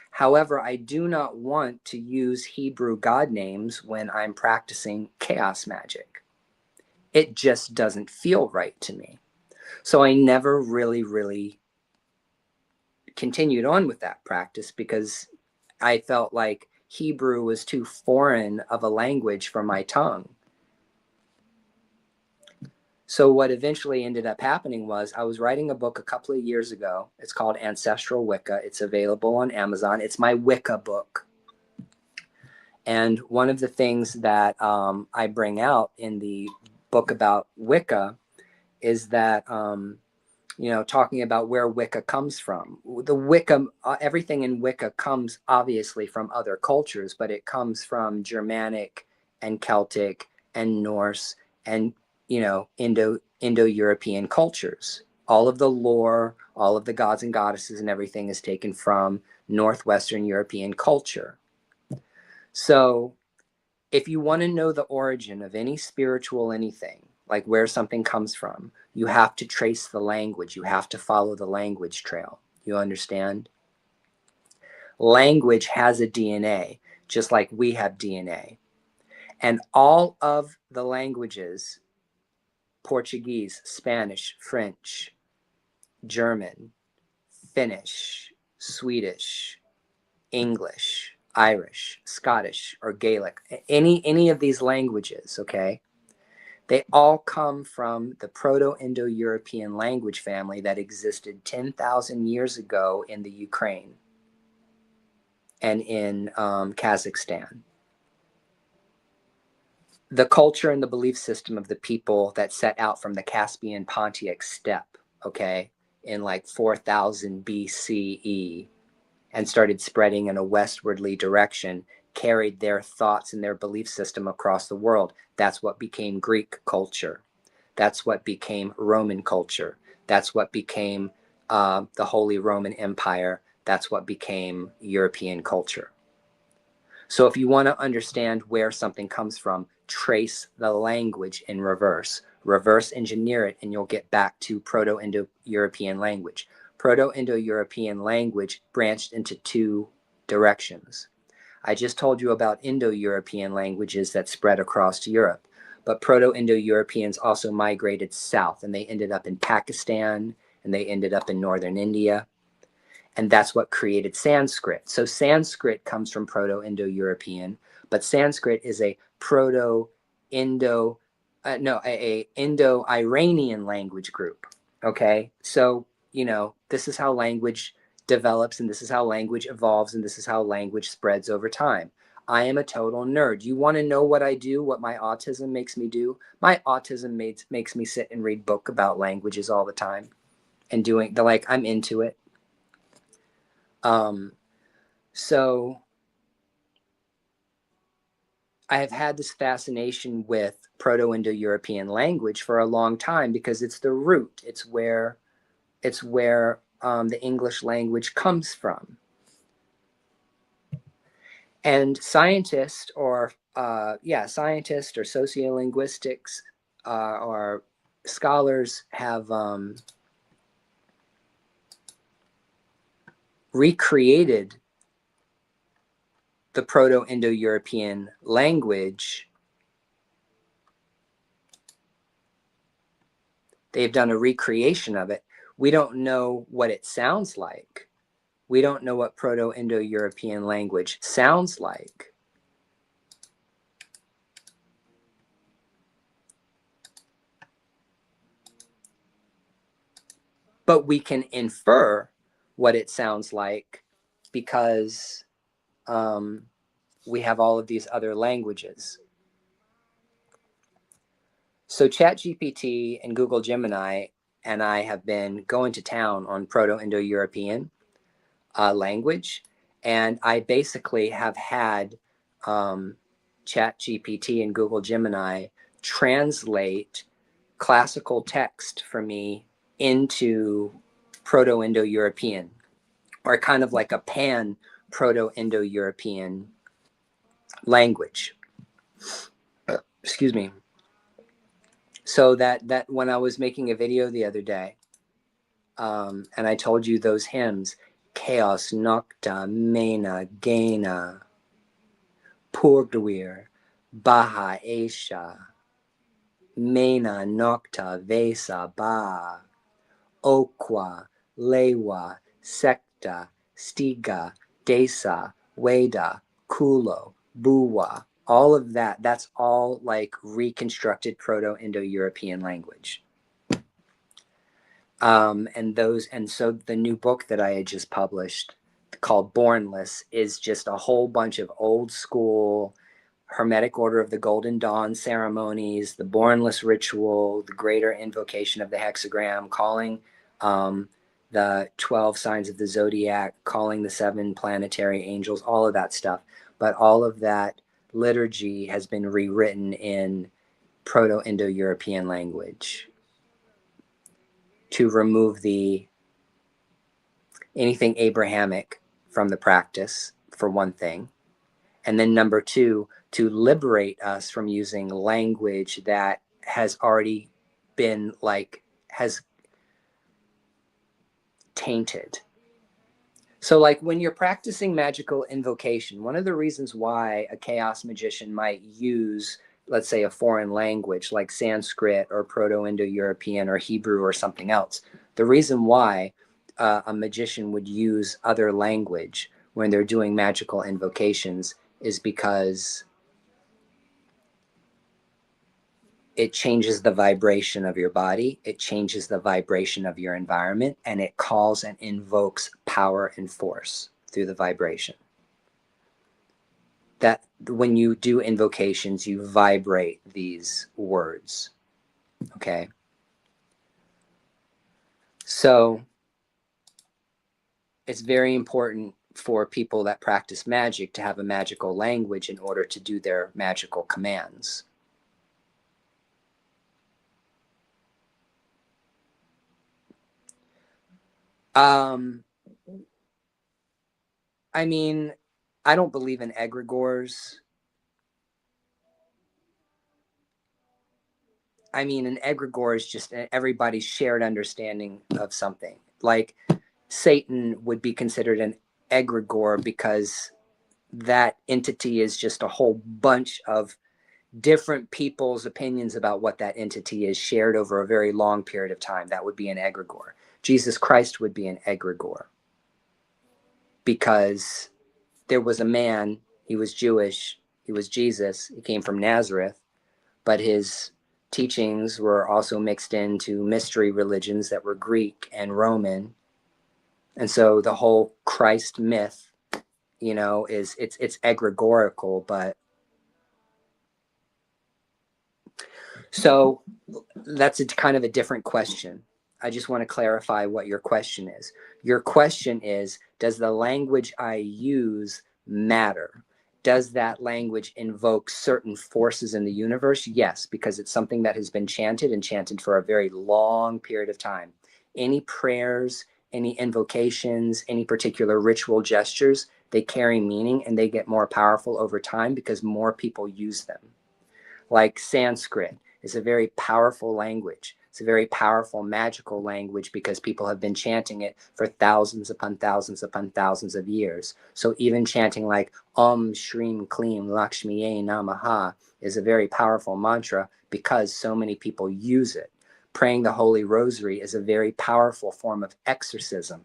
However, I do not want to use Hebrew God names when I'm practicing chaos magic. It just doesn't feel right to me. So I never really continued on with that practice because I felt like Hebrew was too foreign of a language for my tongue. So what eventually ended up happening was I was writing a book a couple of years ago. It's called Ancestral Wicca. It's available on Amazon. It's my Wicca book. And one of the things that I bring out in the book about Wicca is that talking about where Wicca comes from. The Wicca, everything in Wicca comes obviously from other cultures, but it comes from Germanic and Celtic and Norse and, Indo-European cultures. All of the lore, all of the gods and goddesses and everything is taken from Northwestern European culture. So if you want to know the origin of any spiritual anything, like where something comes from, you have to trace the language. You have to follow the language trail. You understand? Language has a DNA, just like we have DNA. And all of the languages, Portuguese, Spanish, French, German, Finnish, Swedish, English, Irish, Scottish, or Gaelic, any of these languages, okay? They all come from the Proto-Indo-European language family that existed 10,000 years ago in the Ukraine and in Kazakhstan. The culture and the belief system of the people that set out from the Caspian Pontic steppe, okay, in like 4000 BCE and started spreading in a westwardly direction, carried their thoughts and their belief system across the world. That's what became Greek culture. That's what became Roman culture. That's what became the Holy Roman Empire. That's what became European culture. So if you want to understand where something comes from, trace the language in reverse. Reverse engineer it, and you'll get back to Proto-Indo-European language. Proto-Indo-European language branched into two directions. I just told you about Indo-European languages that spread across Europe, but Proto-Indo-Europeans also migrated south, and they ended up in Pakistan, and they ended up in northern India. And that's what created Sanskrit. So Sanskrit comes from Proto-Indo-European, but Sanskrit is a Indo-Iranian language group. Okay, so this is how language develops, and this is how language evolves, and this is how language spreads over time. I am a total nerd. You want to know what I do, what my autism makes me do? My autism makes me sit and read book about languages all the time and I'm into it. So I have had this fascination with Proto-Indo-European language for a long time because it's the root. It's where the English language comes from. And scientists or sociolinguistics or scholars have recreated the Proto-Indo-European language. They've done a recreation of it. We don't know what it sounds like. We don't know what Proto-Indo-European language sounds like. But we can infer what it sounds like because we have all of these other languages. So ChatGPT and Google Gemini and I have been going to town on Proto-Indo-European language, and I basically have had ChatGPT and Google Gemini translate classical text for me into Proto-Indo-European, or kind of like a pan Proto-Indo-European language. Excuse me. So that when I was making a video the other day, and I told you those hymns, Chaos Nocta Mena Gena Purgwir Baha Esha Mena Nocta Vesa Ba. Okwa, Lewa, Sekta, Stiga, Desa, Weda, Kulo, Buwa. All of that, that's all like reconstructed Proto-Indo-European language. And so the new book that I had just published called Bornless is just a whole bunch of old school Hermetic Order of the Golden Dawn ceremonies, the Bornless ritual, the greater invocation of the hexagram, calling the 12 signs of the zodiac, calling the 7 planetary angels, all of that stuff. But all of that liturgy has been rewritten in Proto-Indo-European language to remove anything Abrahamic from the practice, for one thing. And then number two, to liberate us from using language that has already been has tainted. So like when you're practicing magical invocation, one of the reasons why a chaos magician might use, let's say, a foreign language like Sanskrit or Proto-Indo-European or Hebrew or something else, the reason why a magician would use other language when they're doing magical invocations is because it changes the vibration of your body, it changes the vibration of your environment, and it calls and invokes power and force through the vibration. That when you do invocations, you vibrate these words. Okay? So it's very important for people that practice magic to have a magical language in order to do their magical commands. I mean, I don't believe in egregores. I mean, an egregore is just everybody's shared understanding of something. Like Satan would be considered an egregore because that entity is just a whole bunch of different people's opinions about what that entity is shared over a very long period of time. That would be an egregore. Jesus Christ would be an egregore because there was a man, he was Jewish, he was Jesus, he came from Nazareth, but his teachings were also mixed into mystery religions that were Greek and Roman. And so the whole Christ myth, it's egregorical, but so that's kind of a different question. I just want to clarify what your question is. Your question is, does the language I use matter? Does that language invoke certain forces in the universe? Yes, because it's something that has been chanted and chanted for a very long period of time. Any prayers, any invocations, any particular ritual gestures, they carry meaning and they get more powerful over time because more people use them. Like Sanskrit is a very powerful language. It's a very powerful magical language because people have been chanting it for thousands upon thousands upon thousands of years. So even chanting like Om Shrim Klim Lakshmiye Namaha is a very powerful mantra because so many people use it. Praying the Holy Rosary is a very powerful form of exorcism,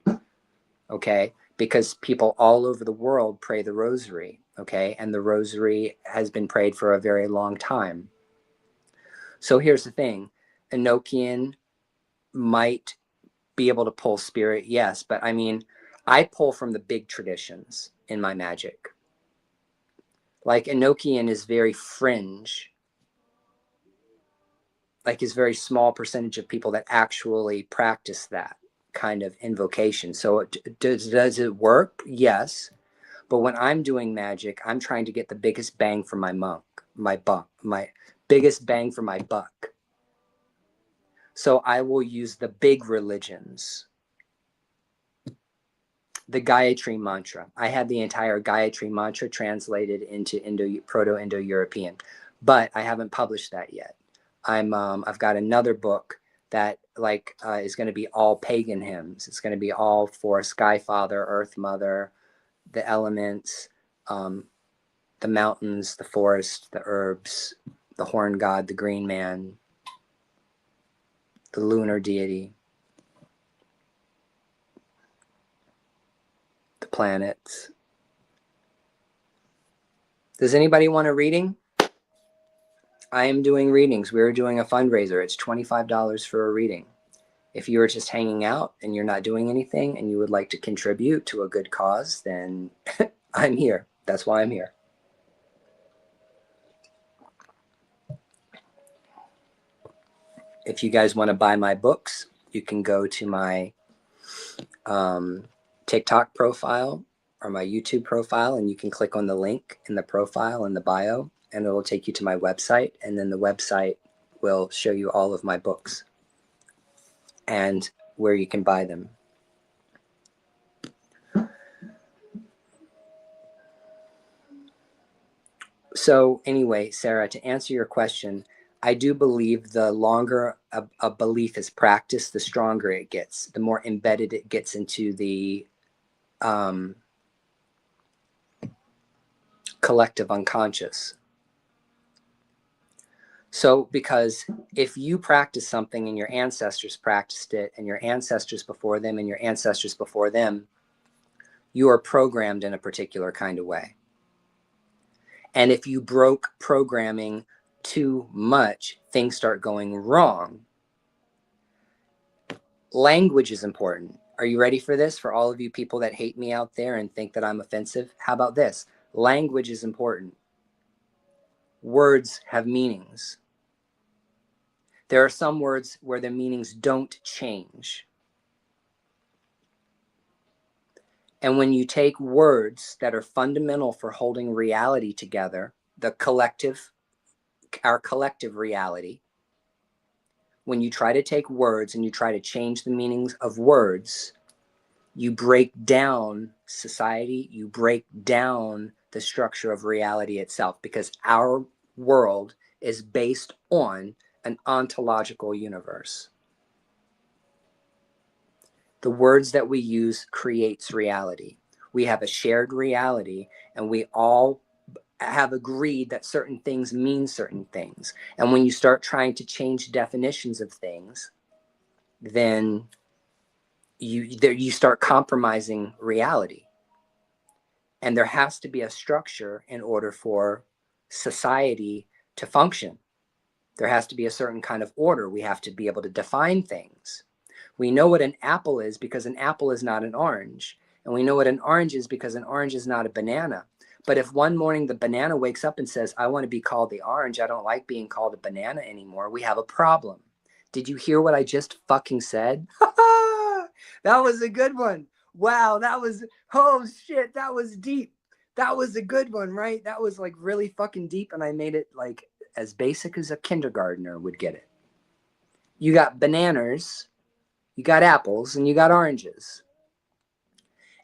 okay? Because people all over the world pray the Rosary, okay? And the Rosary has been prayed for a very long time. So here's the thing, Enochian might be able to pull spirit, yes, but I mean, I pull from the big traditions in my magic. Like Enochian is very fringe, like is very small percentage of people that actually practice that kind of invocation. So does it work? Yes. But when I'm doing magic, I'm trying to get the biggest bang for my my biggest bang for my buck. So I will use the big religions. The Gayatri Mantra. I had the entire Gayatri Mantra translated into Proto-Indo-European, but I haven't published that yet. I've got another book that is going to be all pagan hymns. It's going to be all for Sky Father, Earth Mother, the elements, the mountains, the forest, the herbs, the horn god, the green man, the lunar deity. planets. Does anybody want a reading? I am doing readings. We're doing a fundraiser. It's $25 for a reading. If you are just hanging out and you're not doing anything and you would like to contribute to a good cause, then I'm here. That's why I'm here. If you guys want to buy my books, you can go to my TikTok profile or my YouTube profile, and you can click on the link in the profile in the bio, and it will take you to my website. And then the website will show you all of my books and where you can buy them. So anyway, Sarah, to answer your question, I do believe the longer a belief is practiced, the stronger it gets, the more embedded it gets into the collective unconscious. So because if you practice something and your ancestors practiced it and your ancestors before them and your ancestors before them, you are programmed in a particular kind of way. And if you broke programming too much, things start going wrong. Language is important. Are you ready for this? For all of you people that hate me out there and think that I'm offensive, how about this? Language is important. Words have meanings. There are some words where the meanings don't change. And when you take words that are fundamental for holding reality together, the collective, our collective reality, when you try to take words and you try to change the meanings of words, you break down society, you break down the structure of reality itself, because our world is based on an ontological universe. The words that we use creates reality. We have a shared reality, and we all have agreed that certain things mean certain things. And when you start trying to change definitions of things, then you start compromising reality. And there has to be a structure in order for society to function. There has to be a certain kind of order. We have to be able to define things. We know what an apple is because an apple is not an orange. And we know what an orange is because an orange is not a banana. But if one morning the banana wakes up and says, I want to be called the orange, I don't like being called a banana anymore, we have a problem. Did you hear what I just fucking said? That was a good one. Wow, that was, oh shit, that was deep. That was a good one, right? That was like really fucking deep, and I made it like as basic as a kindergartner would get it. You got bananas, you got apples, and you got oranges.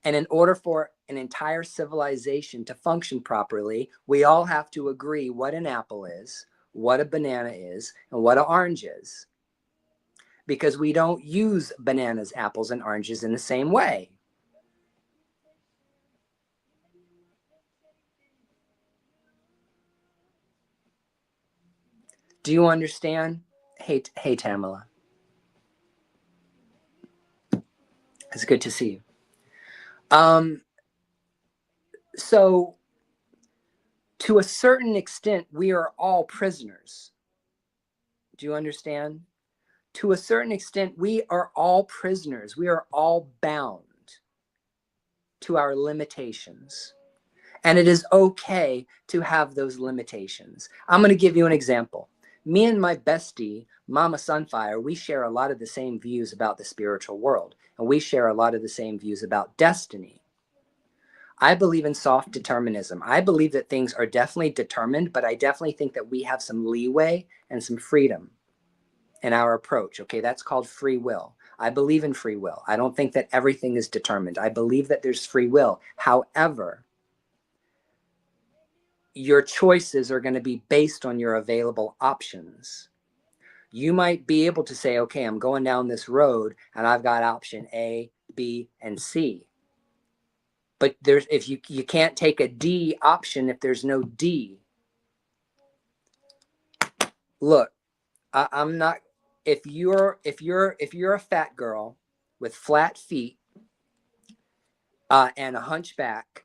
And in order for an entire civilization to function properly, we all have to agree what an apple is, what a banana is, and what an orange is. Because we don't use bananas, apples, and oranges in the same way. Do you understand? Hey, Tamala. It's good to see you. So, to a certain extent, we are all prisoners. Do you understand? To a certain extent, we are all prisoners. We are all bound to our limitations. And it is okay to have those limitations. I'm going to give you an example. Me and my bestie, Mama Sunfire, we share a lot of the same views about the spiritual world. And we share a lot of the same views about destiny. I believe in soft determinism. I believe that things are definitely determined, but I definitely think that we have some leeway and some freedom in our approach. Okay, that's called free will. I believe in free will. I don't think that everything is determined. I believe that there's free will. However, your choices are going to be based on your available options. You might be able to say, okay, I'm going down this road and I've got option A, B, and C. But if you can't take a D option if there's no D. Look, I'm not, if you're a fat girl with flat feet and a hunchback,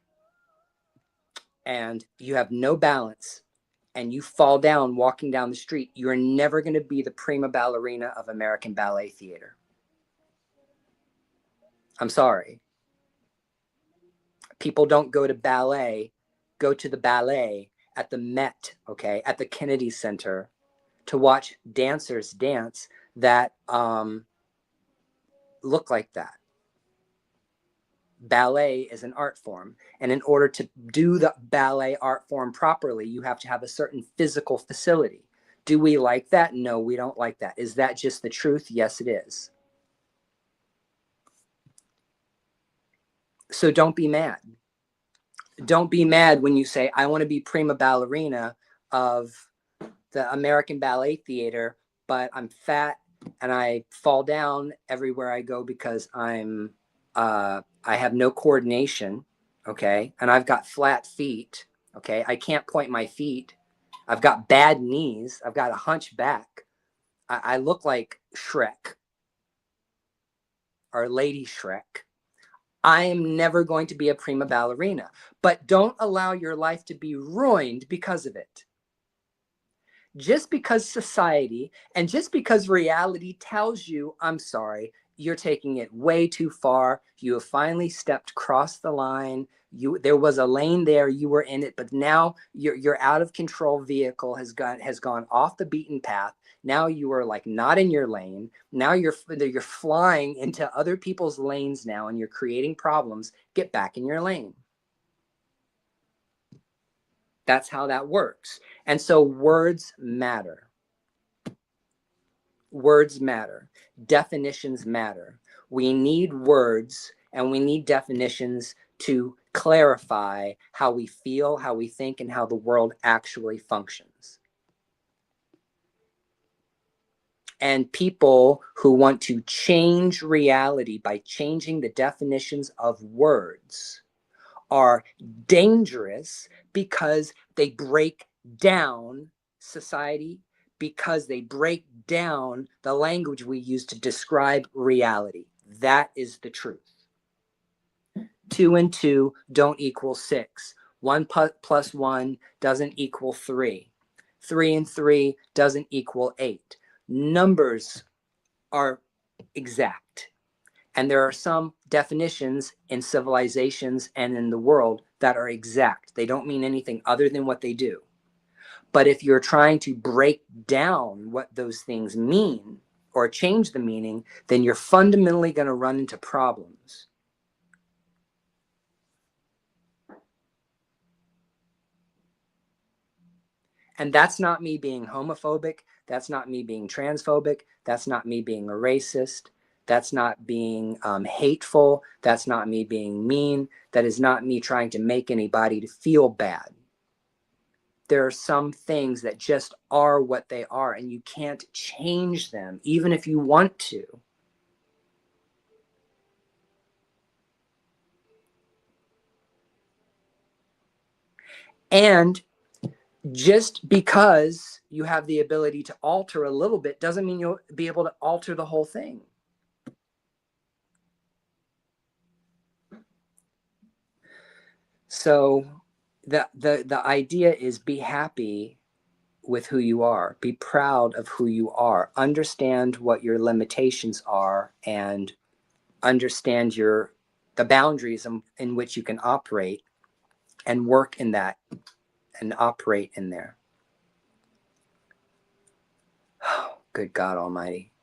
and you have no balance, and you fall down walking down the street, you're never going to be the prima ballerina of American ballet theater. I'm sorry. People don't go to the ballet at the Met, okay, at the Kennedy Center to watch dancers dance that look like that. Ballet is an art form, and in order to do the ballet art form properly, you have to have a certain physical facility. Do we like that? No, we don't like that. Is that just the truth? Yes, it is. So don't be mad. Don't be mad when you say, I want to be prima ballerina of the American Ballet Theater, but I'm fat and I fall down everywhere I go because I have no coordination, okay? And I've got flat feet, okay? I can't point my feet. I've got bad knees. I've got a hunchback. I look like Shrek or Lady Shrek. I am never going to be a prima ballerina, but don't allow your life to be ruined because of it. Just because society and just because reality tells you, I'm sorry, you're taking it way too far. You have finally stepped across the line. There was a lane there, you were in it, but now your out of control vehicle has gone off the beaten path. Now you are like not in your lane. Now you're flying into other people's lanes now, and you're creating problems. Get back in your lane. That's how that works. And so words matter. Words matter. Definitions matter. We need words and we need definitions to clarify how we feel, how we think, and how the world actually functions. And people who want to change reality by changing the definitions of words are dangerous because they break down society, because they break down the language we use to describe reality. That is the truth. 2 and 2 don't equal 6. 1 plus 1 doesn't equal 3. 3 and 3 doesn't equal 8. Numbers are exact. And there are some definitions in civilizations and in the world that are exact. They don't mean anything other than what they do. But if you're trying to break down what those things mean or change the meaning, then you're fundamentally going to run into problems. And that's not me being homophobic. That's not me being transphobic. That's not me being a racist. That's not being hateful. That's not me being mean. That is not me trying to make anybody to feel bad. There are some things that just are what they are, and you can't change them, even if you want to. And just because you have the ability to alter a little bit doesn't mean you'll be able to alter the whole thing. So the idea is be happy with who you are. Be proud of who you are. Understand what your limitations are and understand the boundaries in which you can operate and work in that and operate in there. Oh, good God Almighty.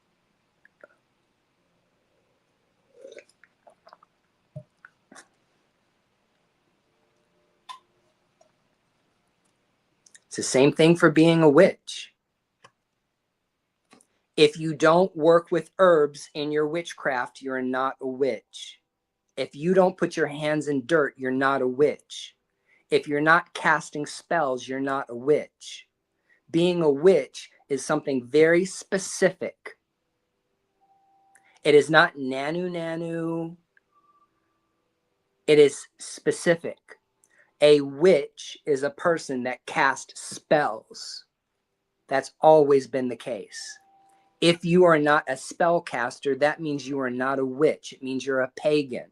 It's the same thing for being a witch. If you don't work with herbs in your witchcraft, you're not a witch. If you don't put your hands in dirt, you're not a witch. If you're not casting spells, you're not a witch. Being a witch is something very specific. It is not nanu. It is specific. A witch is a person that casts spells. That's always been the case. If you are not a spellcaster, that means you are not a witch. It means you're a pagan.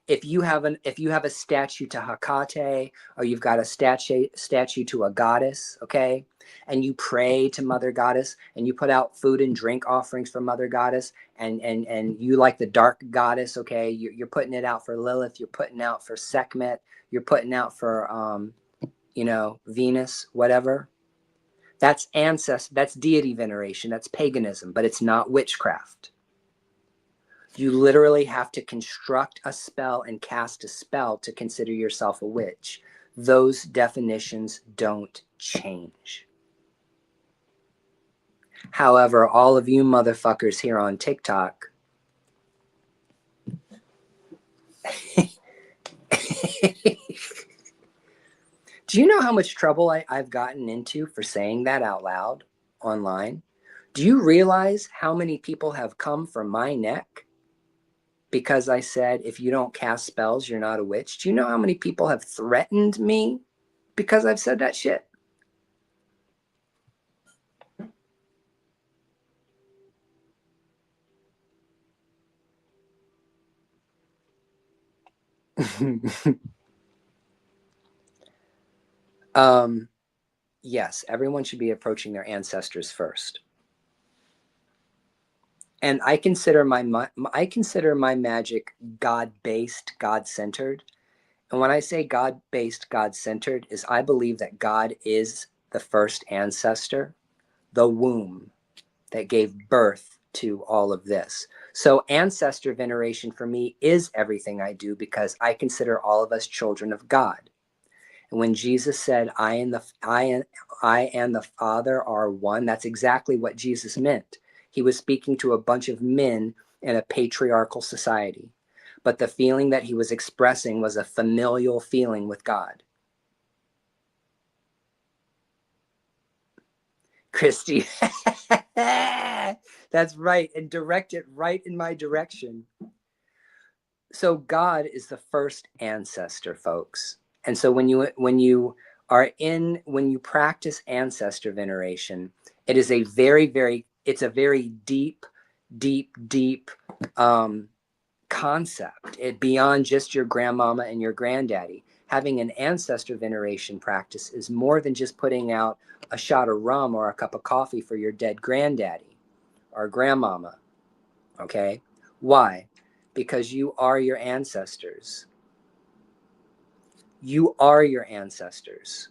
If you have a statue to Hecate, or you've got a statue to a goddess, okay, and you pray to Mother Goddess, and you put out food and drink offerings for Mother Goddess, and you like the dark goddess, okay, you're putting it out for Lilith, you're putting out for Sekhmet, you're putting out for Venus, whatever. That's that's deity veneration, that's paganism, but it's not witchcraft. You literally have to construct a spell and cast a spell to consider yourself a witch. Those definitions don't change. However, all of you motherfuckers here on TikTok, do you know how much trouble I've gotten into for saying that out loud online? Do you realize how many people have come for my neck because I said, if you don't cast spells, you're not a witch? Do you know how many people have threatened me because I've said that shit? Yes, everyone should be approaching their ancestors first. And I consider my magic God-based, God-centered. And when I say God-based, God-centered, is I believe that God is the first ancestor, the womb that gave birth to all of this. So ancestor veneration for me is everything I do, because I consider all of us children of God. And when Jesus said, I and the Father are one, that's exactly what Jesus meant. He was speaking to a bunch of men in a patriarchal society. But the feeling that he was expressing was a familial feeling with God. Christy, that's right. And direct it right in my direction. So God is the first ancestor, folks. And so when you practice ancestor veneration, it is a very deep concept. It beyond just your grandmama and your granddaddy. Having an ancestor veneration practice is more than just putting out a shot of rum or a cup of coffee for your dead granddaddy or grandmama. Okay? Why? Because you are your ancestors. You are your ancestors.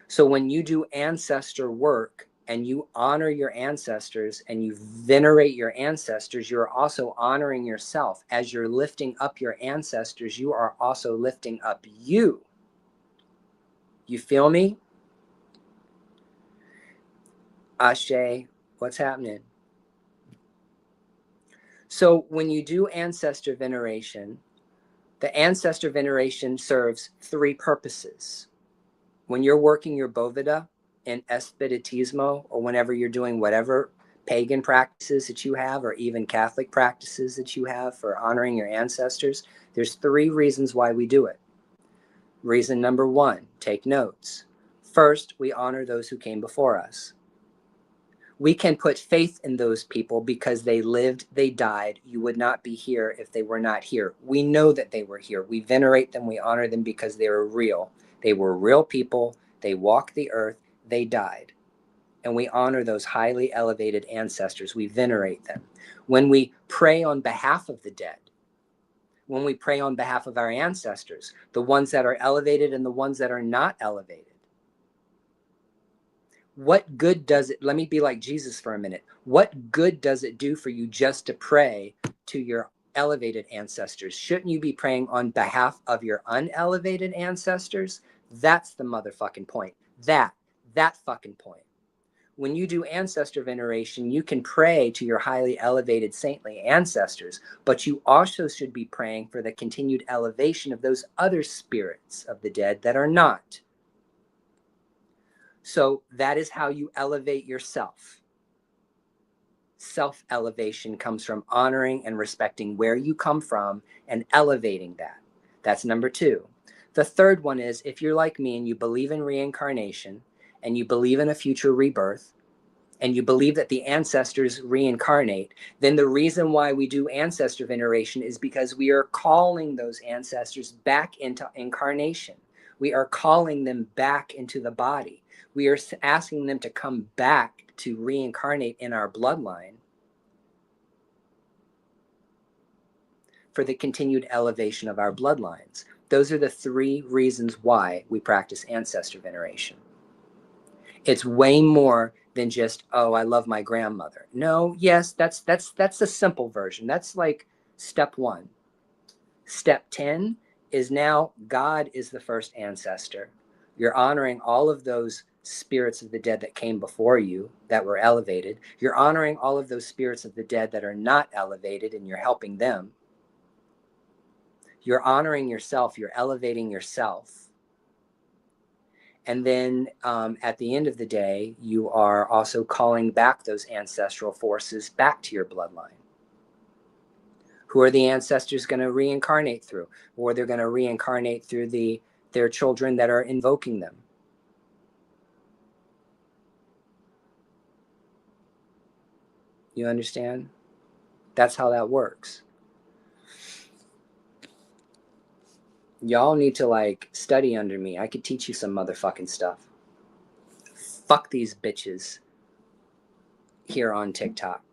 So when you do ancestor work and you honor your ancestors and you venerate your ancestors, you're also honoring yourself. As you're lifting up your ancestors, you are also lifting up you. You feel me? Ashe, what's happening? So when you do ancestor veneration, the ancestor veneration serves three purposes. When you're working your Boveda in Espiritismo, or whenever you're doing whatever pagan practices that you have, or even Catholic practices that you have for honoring your ancestors, there's three reasons why we do it. Reason number one, take notes. First, we honor those who came before us. We can put faith in those people because they lived, they died. You would not be here if they were not here. We know that they were here. We venerate them, we honor them because they were real. They were real people. They walked the earth. They died. And we honor those highly elevated ancestors. We venerate them. When we pray on behalf of the dead, when we pray on behalf of our ancestors, the ones that are elevated and the ones that are not elevated, what good does it, let me be like Jesus for a minute. What good does it do for you just to pray to your elevated ancestors? Shouldn't you be praying on behalf of your unelevated ancestors? That's the motherfucking point. That fucking point. When you do ancestor veneration, you can pray to your highly elevated saintly ancestors, but you also should be praying for the continued elevation of those other spirits of the dead that are not. So that is how you elevate yourself. Self-elevation comes from honoring and respecting where you come from and elevating that. That's number two. The third one is, if you're like me and you believe in reincarnation and you believe in a future rebirth and you believe that the ancestors reincarnate, then the reason why we do ancestor veneration is because we are calling those ancestors back into incarnation. We are calling them back into the body. We are asking them to come back to reincarnate in our bloodline for the continued elevation of our bloodlines. Those are the 3 reasons why we practice ancestor veneration. It's way more than just, oh, I love my grandmother. No, yes, that's a simple version. That's like step 1. Step 10 is now God is the first ancestor. You're honoring all of those spirits of the dead that came before you that were elevated. You're honoring all of those spirits of the dead that are not elevated, and you're helping them. You're honoring yourself. You're elevating yourself. And then at the end of the day, you are also calling back those ancestral forces back to your bloodline. Who are the ancestors going to reincarnate through? Or they're going to reincarnate through their children that are invoking them. You understand? That's how that works. Y'all need to like study under me. I could teach you some motherfucking stuff. Fuck these bitches here on TikTok.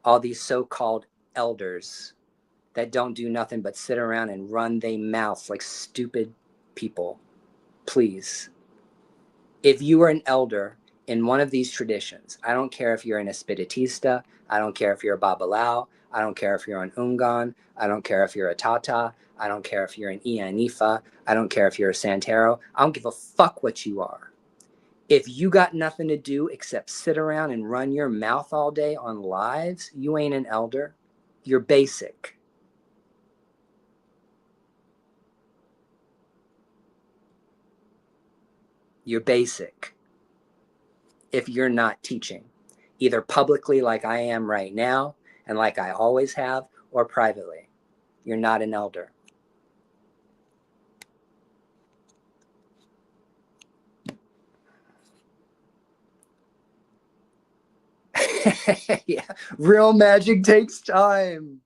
All these so-called elders that don't do nothing but sit around and run their mouths like stupid people. Please. If you are an elder in one of these traditions, I don't care if you're an Espiritista, I don't care if you're a Babalao, I don't care if you're an Ungan, I don't care if you're a Tata, I don't care if you're an Ianifa, I don't care if you're a Santero, I don't give a fuck what you are. If you got nothing to do except sit around and run your mouth all day on lives, you ain't an elder. You're basic. You're basic if you're not teaching, either publicly like I am right now and like I always have, or privately. You're not an elder. Yeah, real magic takes time.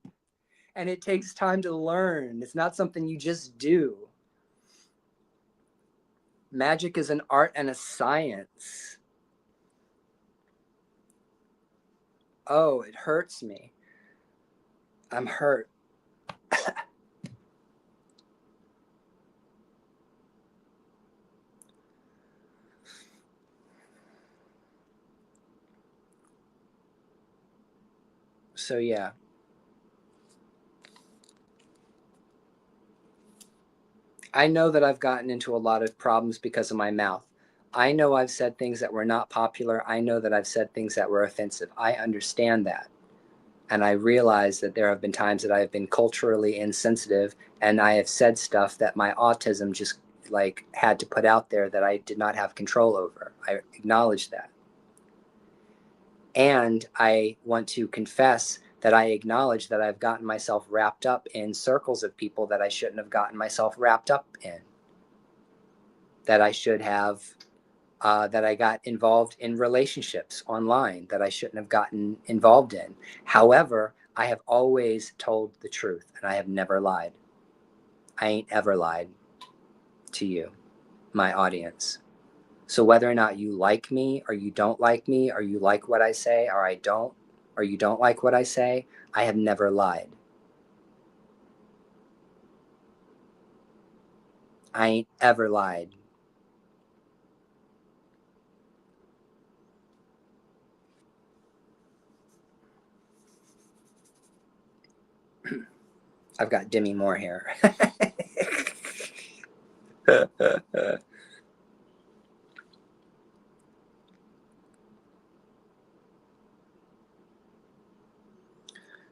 And it takes time to learn. It's not something you just do. Magic is an art and a science. Oh, it hurts me. I'm hurt. So yeah. I know that I've gotten into a lot of problems because of my mouth. I know I've said things that were not popular. I know that I've said things that were offensive. I understand that. And I realize that there have been times that I have been culturally insensitive, and I have said stuff that my autism just like had to put out there that I did not have control over. I acknowledge that. And I want to confess that I acknowledge that I've gotten myself wrapped up in circles of people that I shouldn't have gotten myself wrapped up in. That I should have, that I got involved in relationships online that I shouldn't have gotten involved in. However, I have always told the truth, and I have never lied. I ain't ever lied to you, my audience. So whether or not you like me or you don't like me, or you like what I say or I don't, or you don't like what I say, I have never lied. I ain't ever lied. I've got Demi Moore here.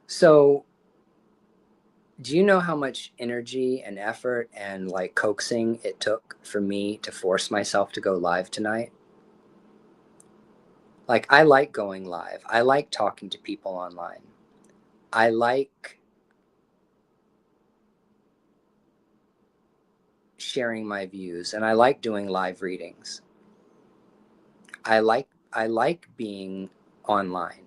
So, do you know how much energy and effort and like coaxing it took for me to force myself to go live tonight? Like, I like going live. I like talking to people online. I like sharing my views, and I like doing live readings. I like being online.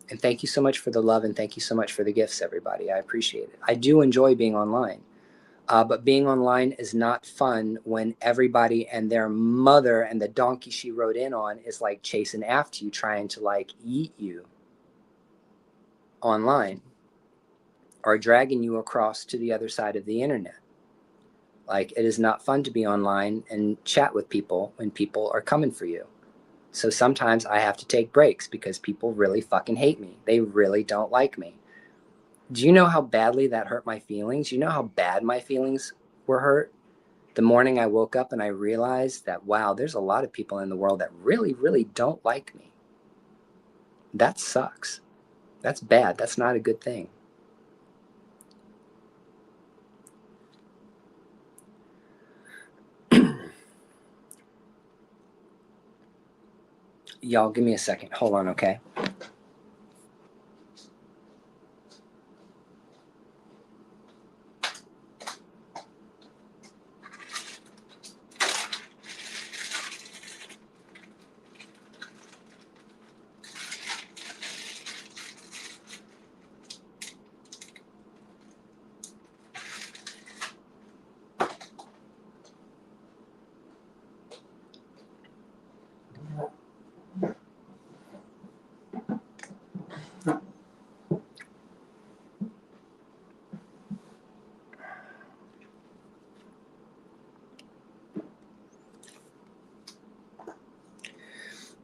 And thank you so much for the love, and thank you so much for the gifts, everybody. I appreciate it. I do enjoy being online. But being online is not fun when everybody and their mother and the donkey she rode in on is like chasing after you, trying to like eat you online, or dragging you across to the other side of the internet. Like, it is not fun to be online and chat with people when people are coming for you. So sometimes I have to take breaks because people really fucking hate me. They really don't like me. Do you know how badly that hurt my feelings? You know how bad my feelings were hurt? The morning I woke up and I realized that, wow, there's a lot of people in the world that really, really don't like me. That sucks. That's bad. That's not a good thing. Y'all, give me a second. Hold on, okay?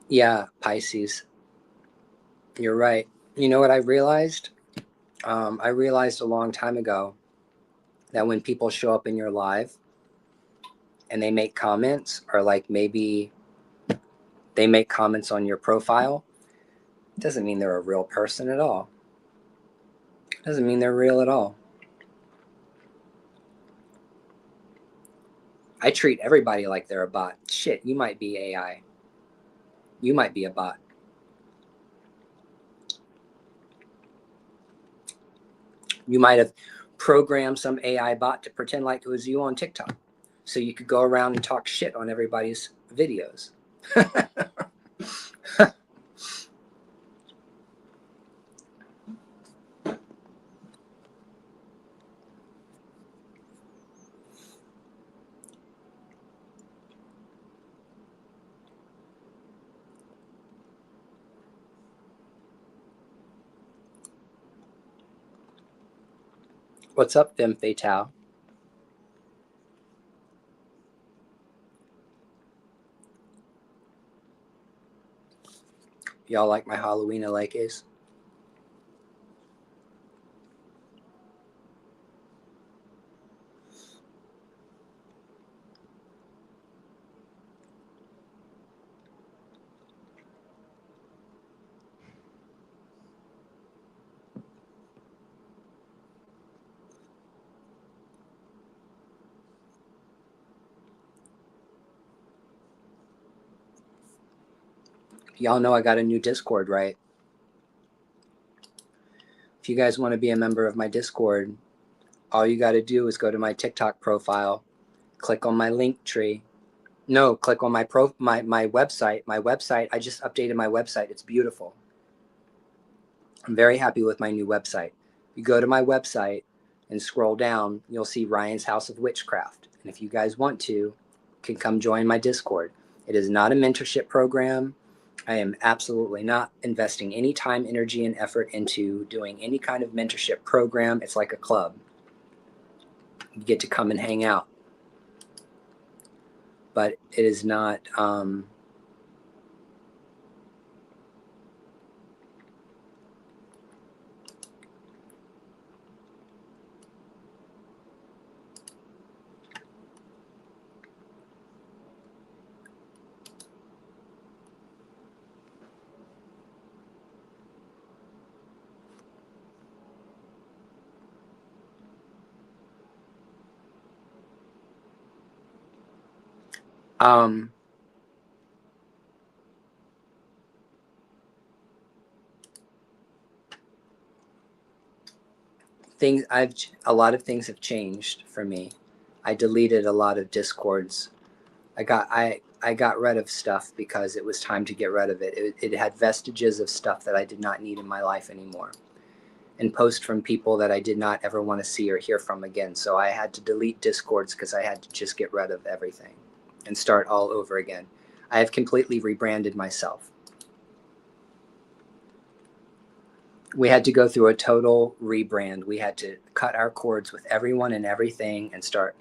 Yeah, Pisces, you're right. You know what I realized? I realized a long time ago that when people show up in your live and they make comments, or like maybe they make comments on your profile, it doesn't mean they're a real person at all. It doesn't mean they're real at all. I treat everybody like they're a bot. Shit, you might be AI. You might be a bot. You might have programmed some AI bot to pretend like it was you on TikTok, so you could go around and talk shit on everybody's videos. What's up, Femme Fatale? Y'all like my Halloween Alekes? Y'all know I got a new Discord, right? If you guys want to be a member of my Discord, all you got to do is go to my TikTok profile, click on my link tree. No, click on my website. My website, I just updated my website. It's beautiful. I'm very happy with my new website. You go to my website and scroll down, you'll see Ryan's House of Witchcraft. And if you guys want to, you can come join my Discord. It is not a mentorship program. I am absolutely not investing any time, energy, and effort into doing any kind of mentorship program. It's like a club. You get to come and hang out. But it is not... a lot of things have changed for me. I deleted a lot of Discords. I I got rid of stuff because it was time to get rid of it. It had vestiges of stuff that I did not need in my life anymore, and posts from people that I did not ever want to see or hear from again. So I had to delete Discords because I had to just get rid of everything and start all over again. I have completely rebranded myself. We had to go through a total rebrand. We had to cut our cords with everyone and everything and start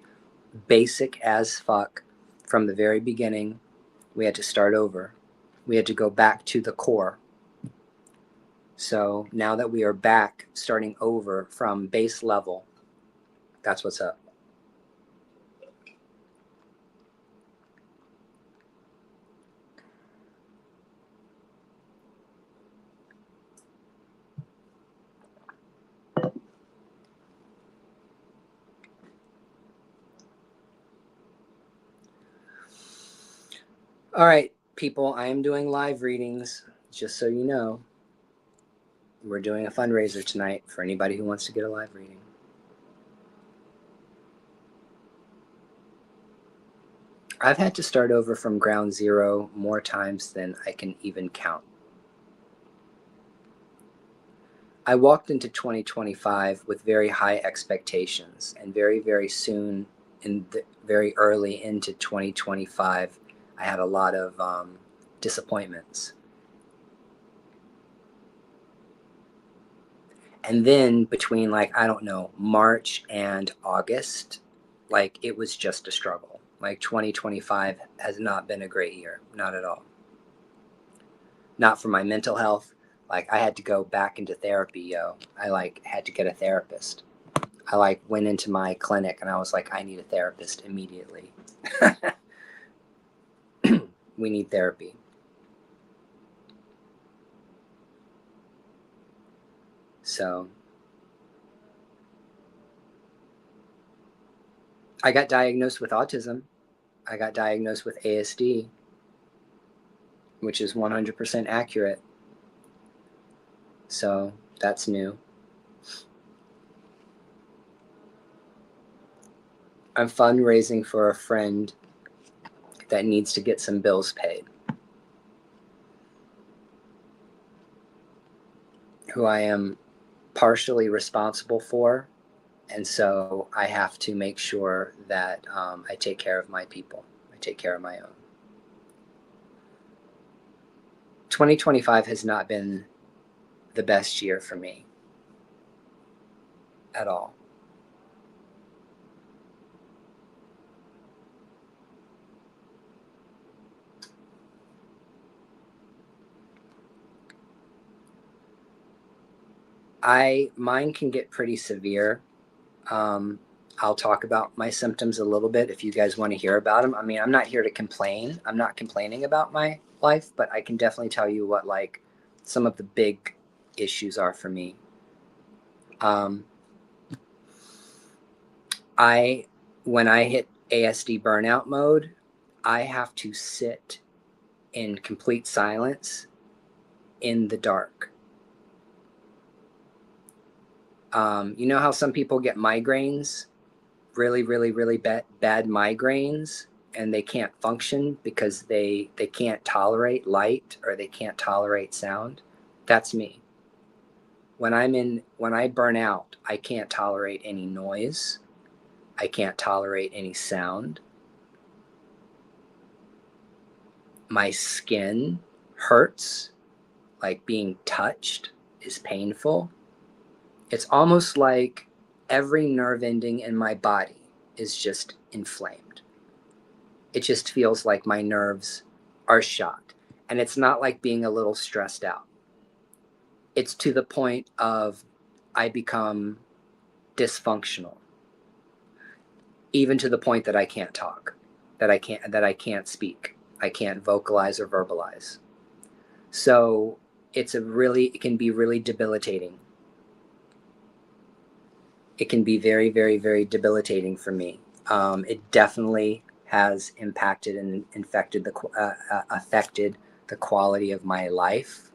basic as fuck from the very beginning. We had to start over. We had to go back to the core. So now that we are back, starting over from base level, that's what's up. All right, people, I am doing live readings, just so you know. We're doing a fundraiser tonight for anybody who wants to get a live reading. I've had to start over from ground zero more times than I can even count. I walked into 2025 with very high expectations, and very, very soon, very early into 2025, I had a lot of disappointments. And then between, like, I don't know, March and August, like, it was just a struggle. Like, 2025 has not been a great year, not at all. Not for my mental health. Like, I had to go back into therapy, yo. I had to get a therapist. I went into my clinic and I was like, I need a therapist immediately. We need therapy. So I got diagnosed with autism. I got diagnosed with ASD, which is 100% accurate. So that's new. I'm fundraising for a friend that needs to get some bills paid, who I am partially responsible for. And so I have to make sure that I take care of my people. I take care of my own. 2025 has not been the best year for me at all. Mine can get pretty severe. I'll talk about my symptoms a little bit if you guys want to hear about them. I mean, I'm not here to complain. I'm not complaining about my life, but I can definitely tell you what some of the big issues are for me. When I hit ASD burnout mode, I have to sit in complete silence in the dark. You know how some people get migraines, really, really, really bad migraines, and they can't function because they can't tolerate light or they can't tolerate sound? That's me. When I burn out, I can't tolerate any noise. I can't tolerate any sound. My skin hurts, like being touched is painful. It's almost like every nerve ending in my body is just inflamed. It just feels like my nerves are shot. And it's not like being a little stressed out. It's to the point of I become dysfunctional, even to the point that I can't talk, that I can't speak, I can't vocalize or verbalize. So it can be really debilitating. It can be very, very, very debilitating for me. It definitely has impacted and affected the quality of my life.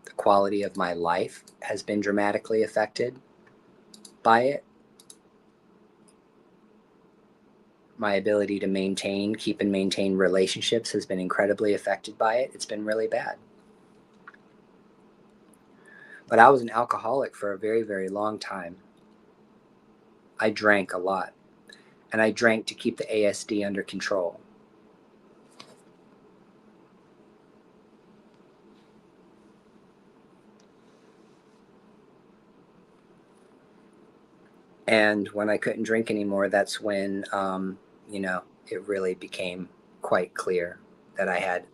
The quality of my life has been dramatically affected by it. My ability to keep and maintain relationships has been incredibly affected by it. It's been really bad. But I was an alcoholic for a very, very long time. I drank a lot, and I drank to keep the ASD under control. And when I couldn't drink anymore, that's when, it really became quite clear that I had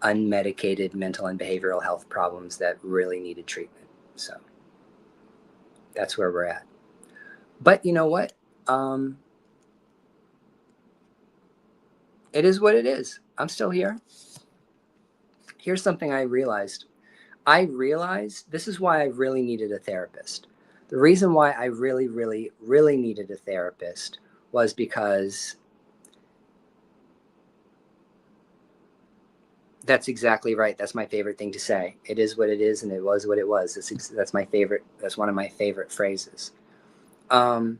unmedicated mental and behavioral health problems that really needed treatment. So that's where we're at. But you know what? It is what it is. I'm still here. Here's something I realized. I realized this is why I really needed a therapist. The reason why I really, really, really needed a therapist was because that's exactly right. That's my favorite thing to say. It is what it is, and it was what it was. That's my favorite. That's one of my favorite phrases. One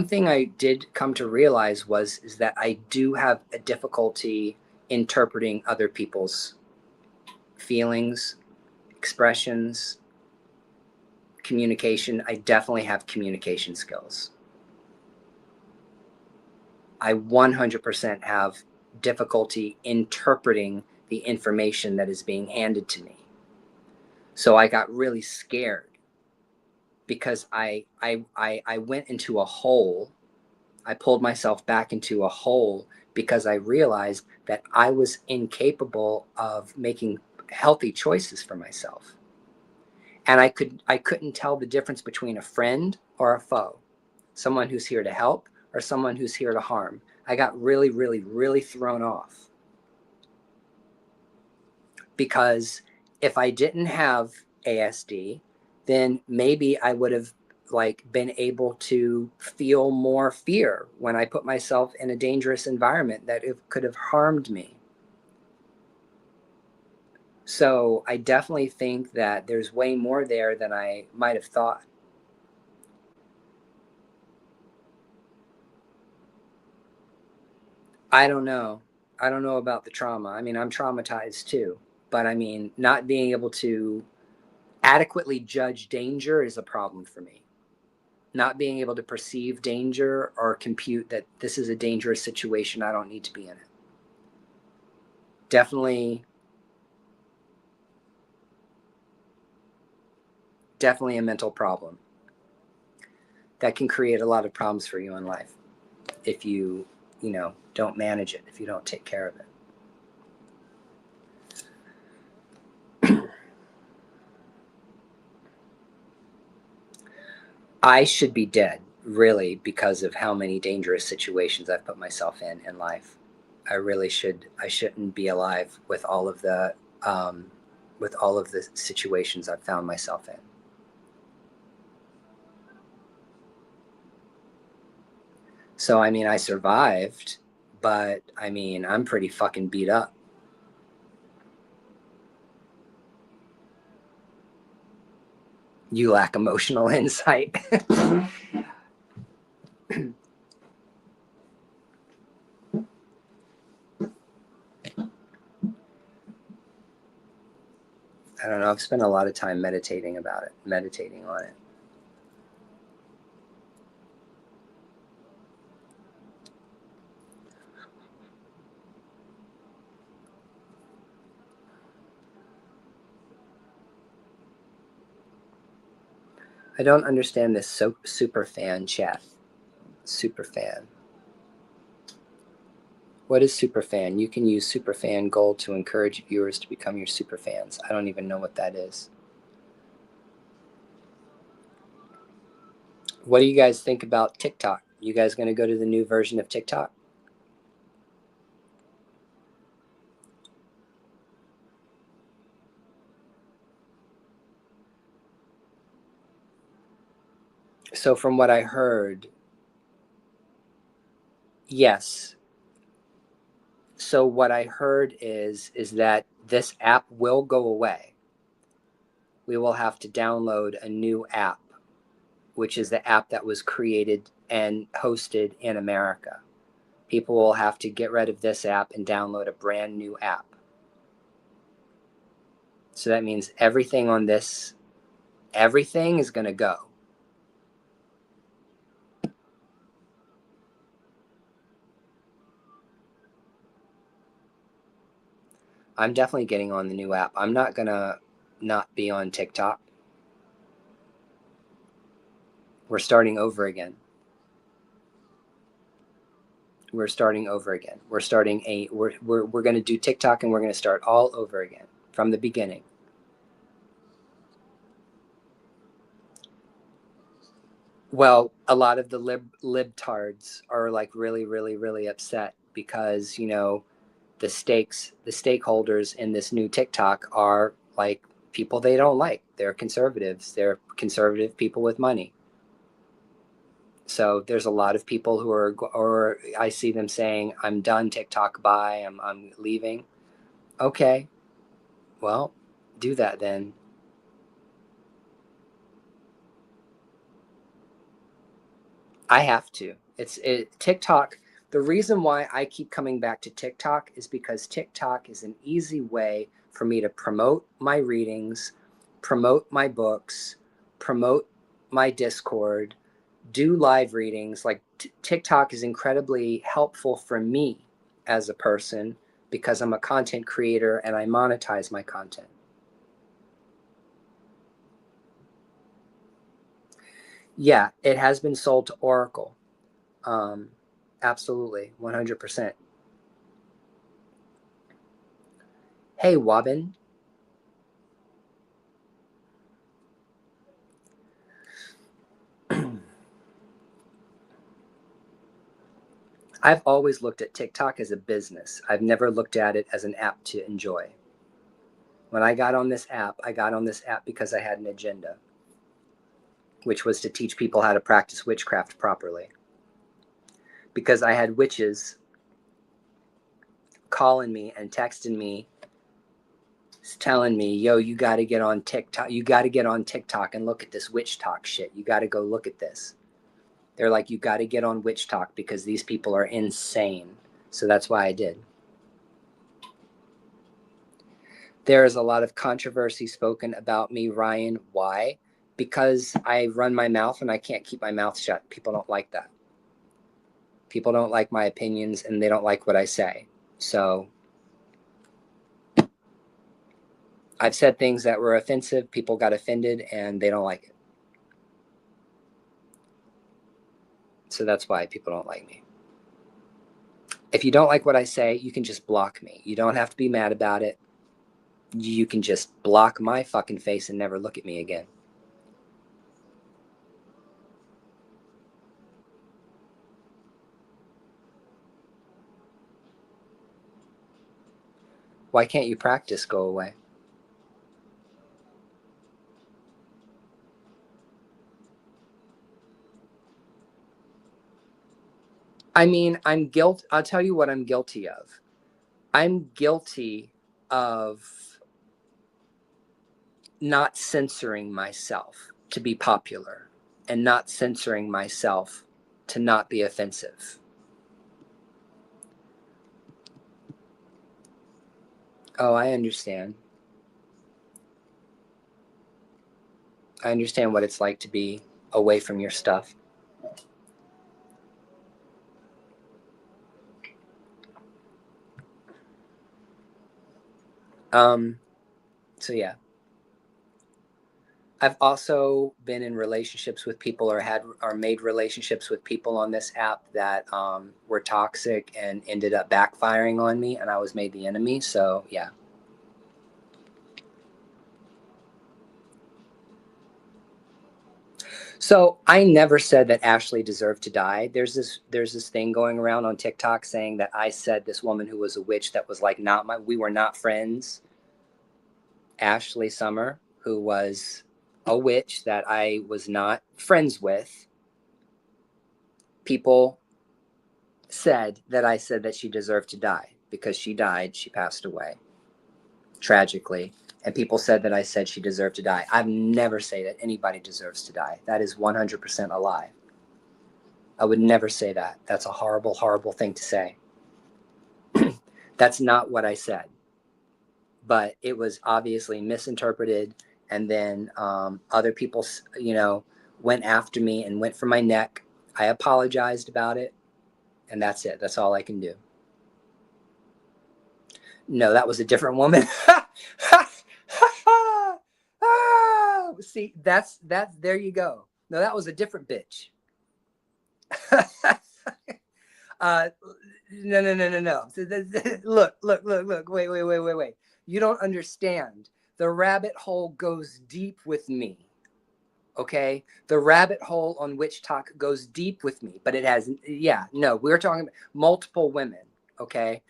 thing I did come to realize is that I do have a difficulty interpreting other people's feelings, expressions, communication. I definitely have communication skills. I 100% have difficulty interpreting the information that is being handed to me. So I got really scared because I went into a hole. I pulled myself back into a hole because I realized that I was incapable of making healthy choices for myself. And I couldn't tell the difference between a friend or a foe, someone who's here to help or someone who's here to harm. I got really, really, really thrown off because if I didn't have ASD, then maybe I would have been able to feel more fear when I put myself in a dangerous environment that it could have harmed me. So I definitely think that there's way more there than I might have thought. I don't know. I don't know about the trauma. I mean, I'm traumatized too, but I mean, not being able to adequately judge danger is a problem for me. Not being able to perceive danger or compute that this is a dangerous situation, I don't need to be in it. Definitely a mental problem that can create a lot of problems for you in life if you don't manage it, if you don't take care of it. I should be dead, really, because of how many dangerous situations I've put myself in life. I really should. I shouldn't be alive with all of the situations I've found myself in. So I mean, I survived, but I mean, I'm pretty fucking beat up. You lack emotional insight. I don't know. I've spent a lot of time meditating on it. I don't understand this super fan chat. Super fan. What is super fan? You can use super fan gold to encourage viewers to become your super fans. I don't even know what that is. What do you guys think about TikTok? You guys going to go to the new version of TikTok? So from what I heard, yes. So what I heard is that this app will go away. We will have to download a new app, which is the app that was created and hosted in America. People will have to get rid of this app and download a brand new app. So that means everything on this, everything is going to go. I'm definitely getting on the new app. I'm not going to not be on TikTok. We're starting over again. We're starting over again. We're going to do TikTok, and we're going to start all over again from the beginning. Well, a lot of the libtards are like really, really, really upset because, you know, the stakeholders in this new TikTok are like people they don't like. They're conservatives. They're conservative people with money. So there's a lot of people who are, or I see them saying, I'm done TikTok, bye, I'm leaving. Okay, well, do that then. I have to. TikTok. The reason why I keep coming back to TikTok is because TikTok is an easy way for me to promote my readings, promote my books, promote my Discord, do live readings. Like TikTok is incredibly helpful for me as a person because I'm a content creator and I monetize my content. Yeah, it has been sold to Oracle. Absolutely, 100%. Hey, Wabin. I've always looked at TikTok as a business. I've never looked at it as an app to enjoy. When I got on this app, I got on this app because I had an agenda, which was to teach people how to practice witchcraft properly. Because I had witches calling me and texting me, telling me, yo, you got to get on TikTok. You got to get on TikTok and look at this witch talk shit. You got to go look at this. They're like, you got to get on witch talk because these people are insane. So that's why I did. There is a lot of controversy spoken about me, Ryan. Why? Because I run my mouth and I can't keep my mouth shut. People don't like that. People don't like my opinions and they don't like what I say. So I've said things that were offensive. People got offended and they don't like it. So that's why people don't like me. If you don't like what I say, you can just block me. You don't have to be mad about it. You can just block my fucking face and never look at me again. Why can't you practice go away? I mean, I'll tell you what I'm guilty of. I'm guilty of not censoring myself to be popular and not censoring myself to not be offensive. Oh, I understand. I understand what it's like to be away from your stuff. So yeah. I've also been in relationships with people or made relationships with people on this app that were toxic and ended up backfiring on me, and I was made the enemy. So yeah. So I never said that Ashley deserved to die. There's this thing going around on TikTok saying that I said this woman who was a witch that was like we were not friends. Ashley Summer, who was a witch that I was not friends with. People said that I said that she deserved to die because she died, she passed away tragically. And people said that I said she deserved to die. I've never said that anybody deserves to die. That is 100% a lie. I would never say that. That's a horrible, horrible thing to say. That's not what I said. But it was obviously misinterpreted. And then other people, went after me and went for my neck. I apologized about it. And that's it. That's all I can do. No, that was a different woman. See, that's there you go. No, that was a different bitch. uh, no. Look. Wait. You don't understand. The rabbit hole goes deep with me. Okay, the rabbit hole on Witch Talk goes deep with me, but it has, we're talking about multiple women. Okay,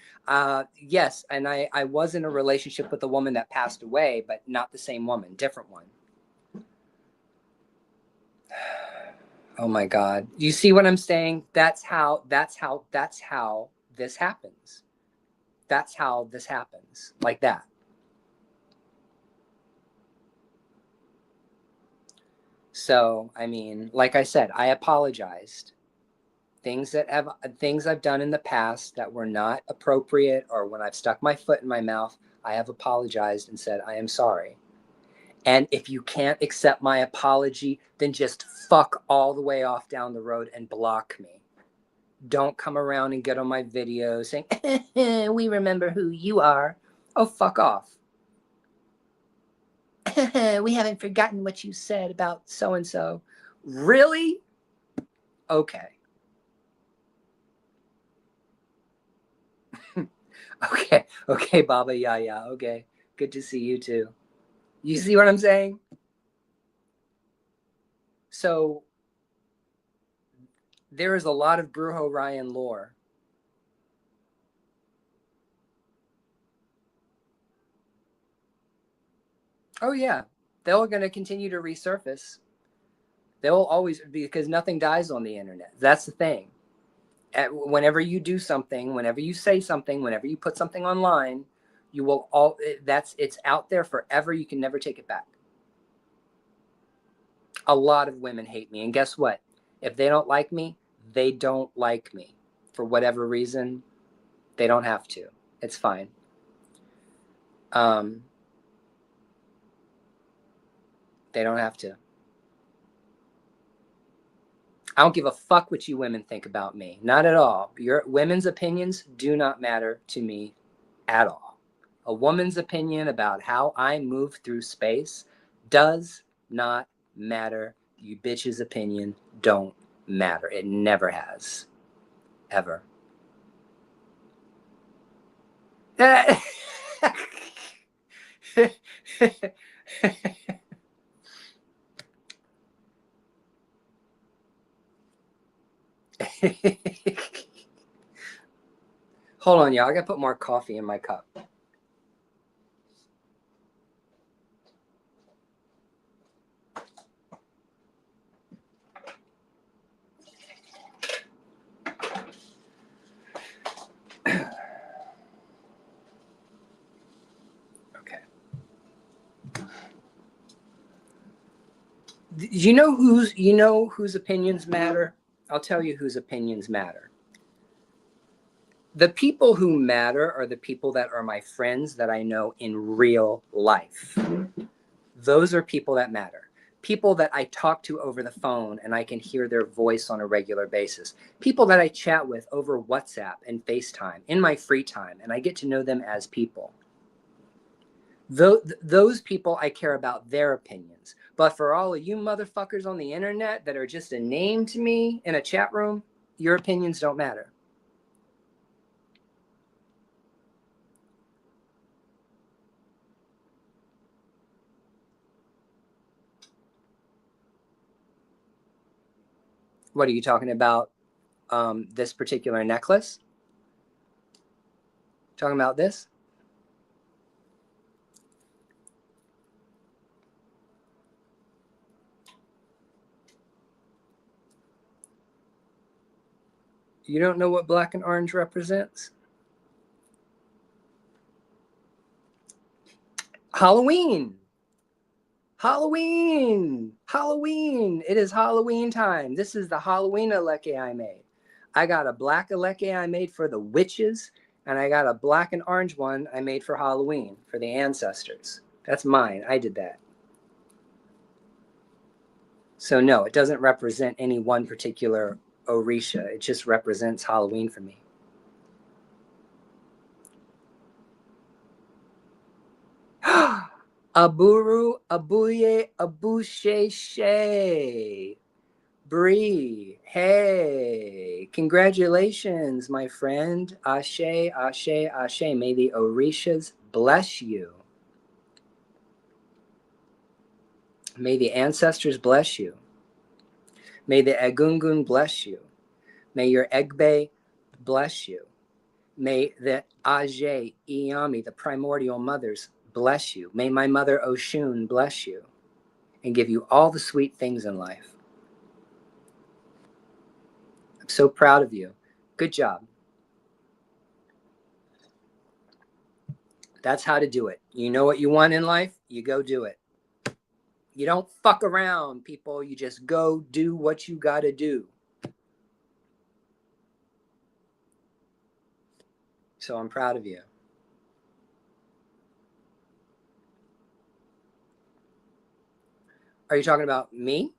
yes, and I was in a relationship with a woman that passed away, but not the same woman, different one. Oh my God, you see what I'm saying? That's how this happens. That's how this happens, like that. So, I mean, like I said, I apologized. Things I've done in the past that were not appropriate, or when I've stuck my foot in my mouth, I have apologized and said, I am sorry. And if you can't accept my apology, then just fuck all the way off down the road and block me. Don't come around and get on my videos saying, we remember who you are. Oh, fuck off. We haven't forgotten what you said about so-and-so. Really? Okay. Okay, Baba Yaya. Okay. Good to see you too. You see what I'm saying? So there is a lot of Brujo Ryan lore. Oh yeah. They're going to continue to resurface. They'll always, because nothing dies on the internet. That's the thing. Whenever you do something, whenever you say something, whenever you put something online, you will it's out there forever. You can never take it back. A lot of women hate me. And guess what? If they don't like me, they don't like me. For whatever reason, they don't have to. It's fine. They don't have to. I don't give a fuck what you women think about me. Not at all. Your women's opinions do not matter to me at all. A woman's opinion about how I move through space does not matter. You bitches' opinion don't matter. It never has. Ever. Hold on, y'all. I gotta put more coffee in my cup. Okay. You know whose opinions matter? I'll tell you whose opinions matter. The people who matter are the people that are my friends that I know in real life. Those are people that matter. People that I talk to over the phone and I can hear their voice on a regular basis. People that I chat with over WhatsApp and FaceTime in my free time, and I get to know them as people. Those people, I care about their opinions. But for all of you motherfuckers on the internet that are just a name to me in a chat room, your opinions don't matter. What are you talking about? This particular necklace? Talking about this? You don't know what black and orange represents? Halloween. Halloween! Halloween! It is Halloween time. This is the Halloween aleke I made. I got a black aleke I made for the witches, and I got a black and orange one I made for Halloween, for the ancestors. That's mine. I did that. So no, it doesn't represent any one particular Orisha. It just represents Halloween for me. Aburu, Abuye, Abushe. Bree, hey, congratulations, my friend. Ashe, Ashe, Ashe. May the Orishas bless you. May the ancestors bless you. May the Egungun bless you. May your Egbe bless you. May the Aje, Iyami, the primordial mothers, bless you. May my mother Oshun bless you and give you all the sweet things in life. I'm so proud of you. Good job. That's how to do it. You know what you want in life, you go do it. You don't fuck around, people. You just go do what you gotta do. So I'm proud of you. Are you talking about me?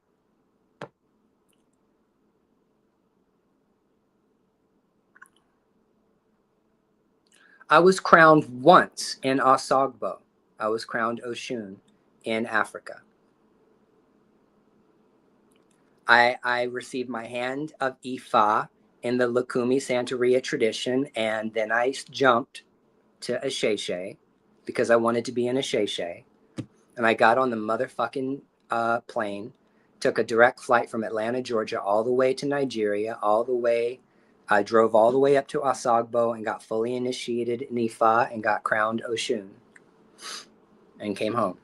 I was crowned once in Osogbo. I was crowned Oshun in Africa. I received my hand of Ifa in the Lukumi Santeria tradition, and then I jumped to Asheshe because I wanted to be in Asheshe. And I got on the motherfucking plane, took a direct flight from Atlanta, Georgia, all the way to Nigeria, I drove all the way up to Osogbo and got fully initiated in Ifa and got crowned Oshun and came home.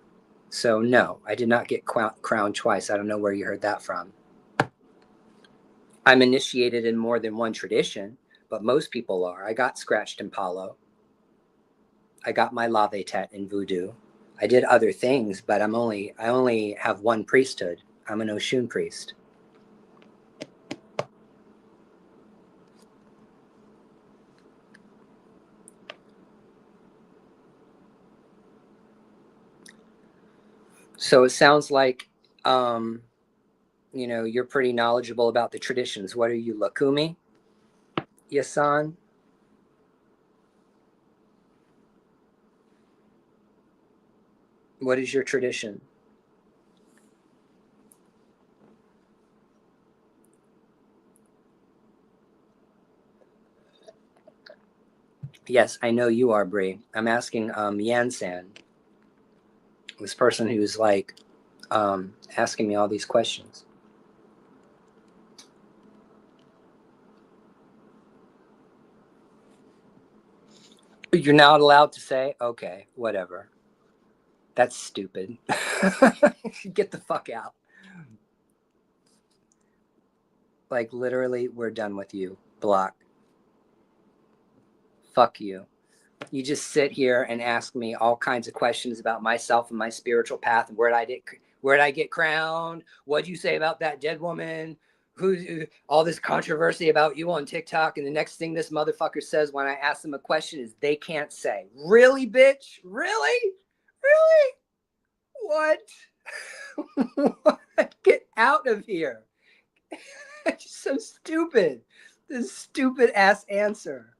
So no, I did not get crowned twice. I don't know where you heard that from. I'm initiated in more than one tradition, but most people are. I got scratched in Palo. I got my Lavetet in Voodoo. I did other things, but I only have one priesthood. I'm an Oshun priest. So it sounds like, you're pretty knowledgeable about the traditions. What are you, Lakumi, Yasan? What is your tradition? Yes, I know you are, Bree. I'm asking Yansan, this person who's like asking me all these questions. You're not allowed to say, okay, whatever. That's stupid. Get the fuck out. Like, literally, we're done with you. Block. Fuck you. You just sit here and ask me all kinds of questions about myself and my spiritual path and where'd I get crowned? What'd you say about that dead woman? Who all this controversy about you on TikTok, and the next thing this motherfucker says when I ask them a question is they can't say. Really, bitch? Really? Really? What? Get out of here. It's so stupid. This stupid ass answer.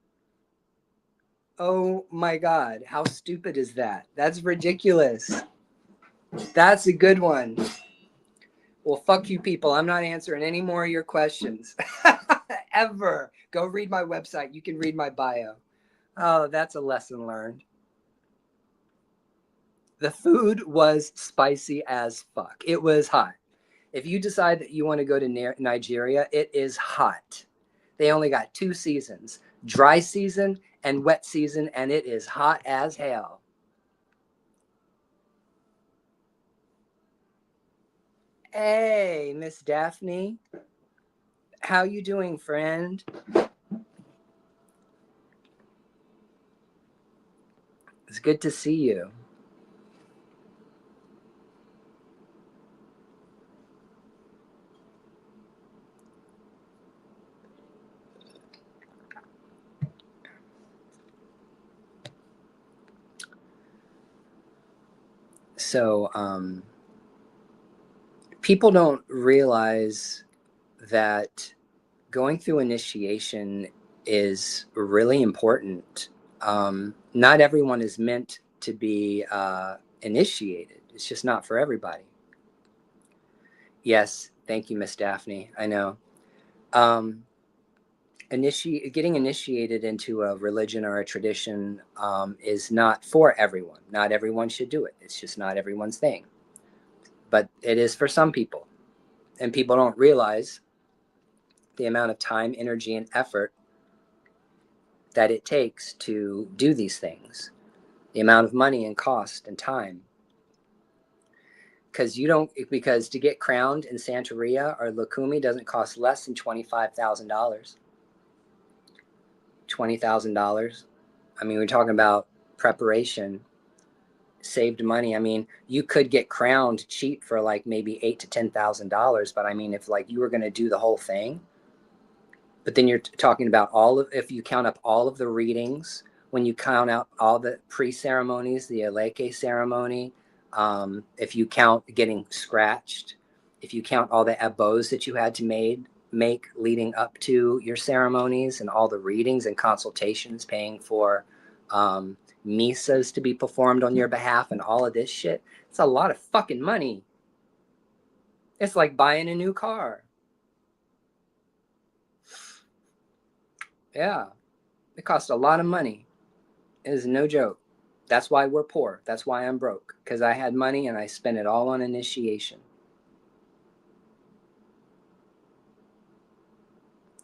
Oh my God. How stupid is that? That's ridiculous. That's a good one. Well, fuck you people. I'm not answering any more of your questions. Ever. Go read my website. You can read my bio. Oh, that's a lesson learned. The food was spicy as fuck. It was hot. If you decide that you want to go to Nigeria, it is hot. They only got 2 seasons, dry season and wet season, and it is hot as hell. Hey, Miss Daphne. How you doing, friend? It's good to see you. So people don't realize that going through initiation is really important. Not everyone is meant to be initiated. It's just not for everybody. Yes, thank you, Miss Daphne. I know. Getting initiated into a religion or a tradition is not for everyone. Not everyone should do it. It's just not everyone's thing. But it is for some people. And people don't realize the amount of time, energy, and effort that it takes to do these things, the amount of money and cost and time. Because to get crowned in Santeria or Lukumi doesn't cost less than $25,000. $20,000. I mean, we're talking about preparation, saved money. I mean, you could get crowned cheap for like maybe $8,000 to $10,000, but I mean, if like you were going to do the whole thing, but then you're talking about if you count up all of the readings, when you count out all the pre-ceremonies, the Eleke ceremony, if you count getting scratched, if you count all the abos that you had to make leading up to your ceremonies and all the readings and consultations, paying for misas to be performed on your behalf and all of this shit, it's a lot of fucking money. It's like buying a new car. Yeah, it costs a lot of money. It is no joke. That's why we're poor. That's why I'm broke, because I had money and I spent it all on initiation.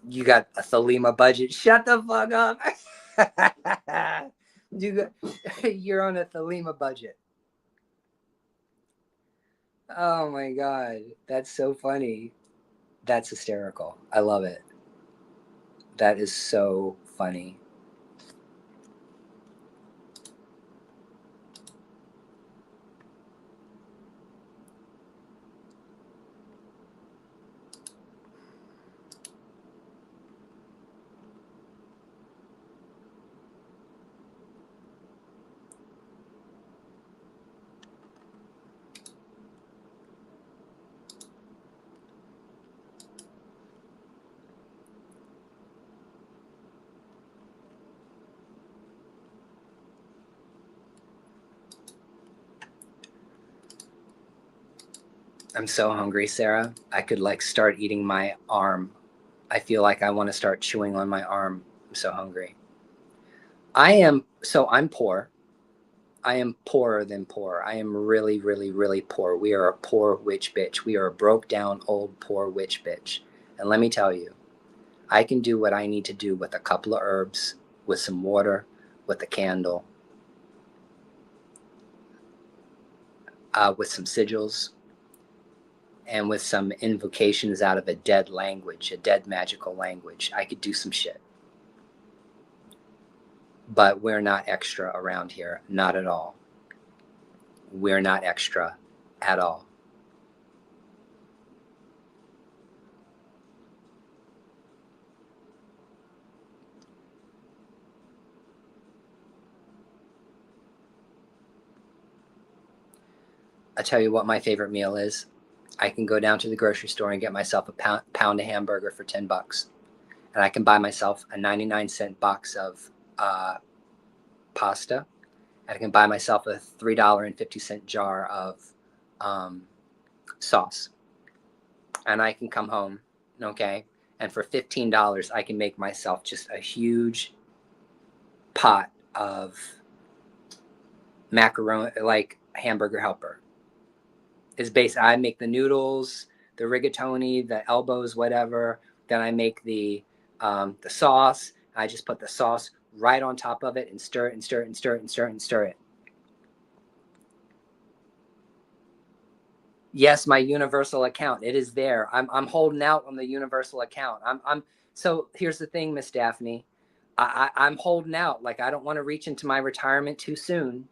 You got a Thelema budget. Shut the fuck up. You're on a Thelema budget. Oh my God. That's so funny. That's hysterical. I love it. That is so funny. I'm so hungry, Sarah. I could like start eating my arm. I feel like I want to start chewing on my arm. I'm so hungry. I'm poor. I am poorer than poor. I am really, really, really poor. We are a poor witch bitch. We are a broke down old poor witch bitch. And let me tell you, I can do what I need to do with a couple of herbs, with some water, with a candle, with some sigils, and with some invocations out of a dead language, a dead magical language. I could do some shit. But we're not extra around here. Not at all. We're not extra at all. I'll tell you what my favorite meal is. I can go down to the grocery store and get myself a pound of hamburger for $10. And I can buy myself a 99-cent box of pasta. And I can buy myself a $3.50 jar of sauce. And I can come home, okay? And for $15, I can make myself just a huge pot of macaroni, like hamburger helper. I make the noodles, the rigatoni, the elbows, whatever. Then I make the sauce. I just put the sauce right on top of it and stir it and stir it and stir it and stir it and stir it. Yes, my universal account. It is there. I'm holding out on the universal account. So here's the thing, Miss Daphne. I'm holding out. Like, I don't want to reach into my retirement too soon.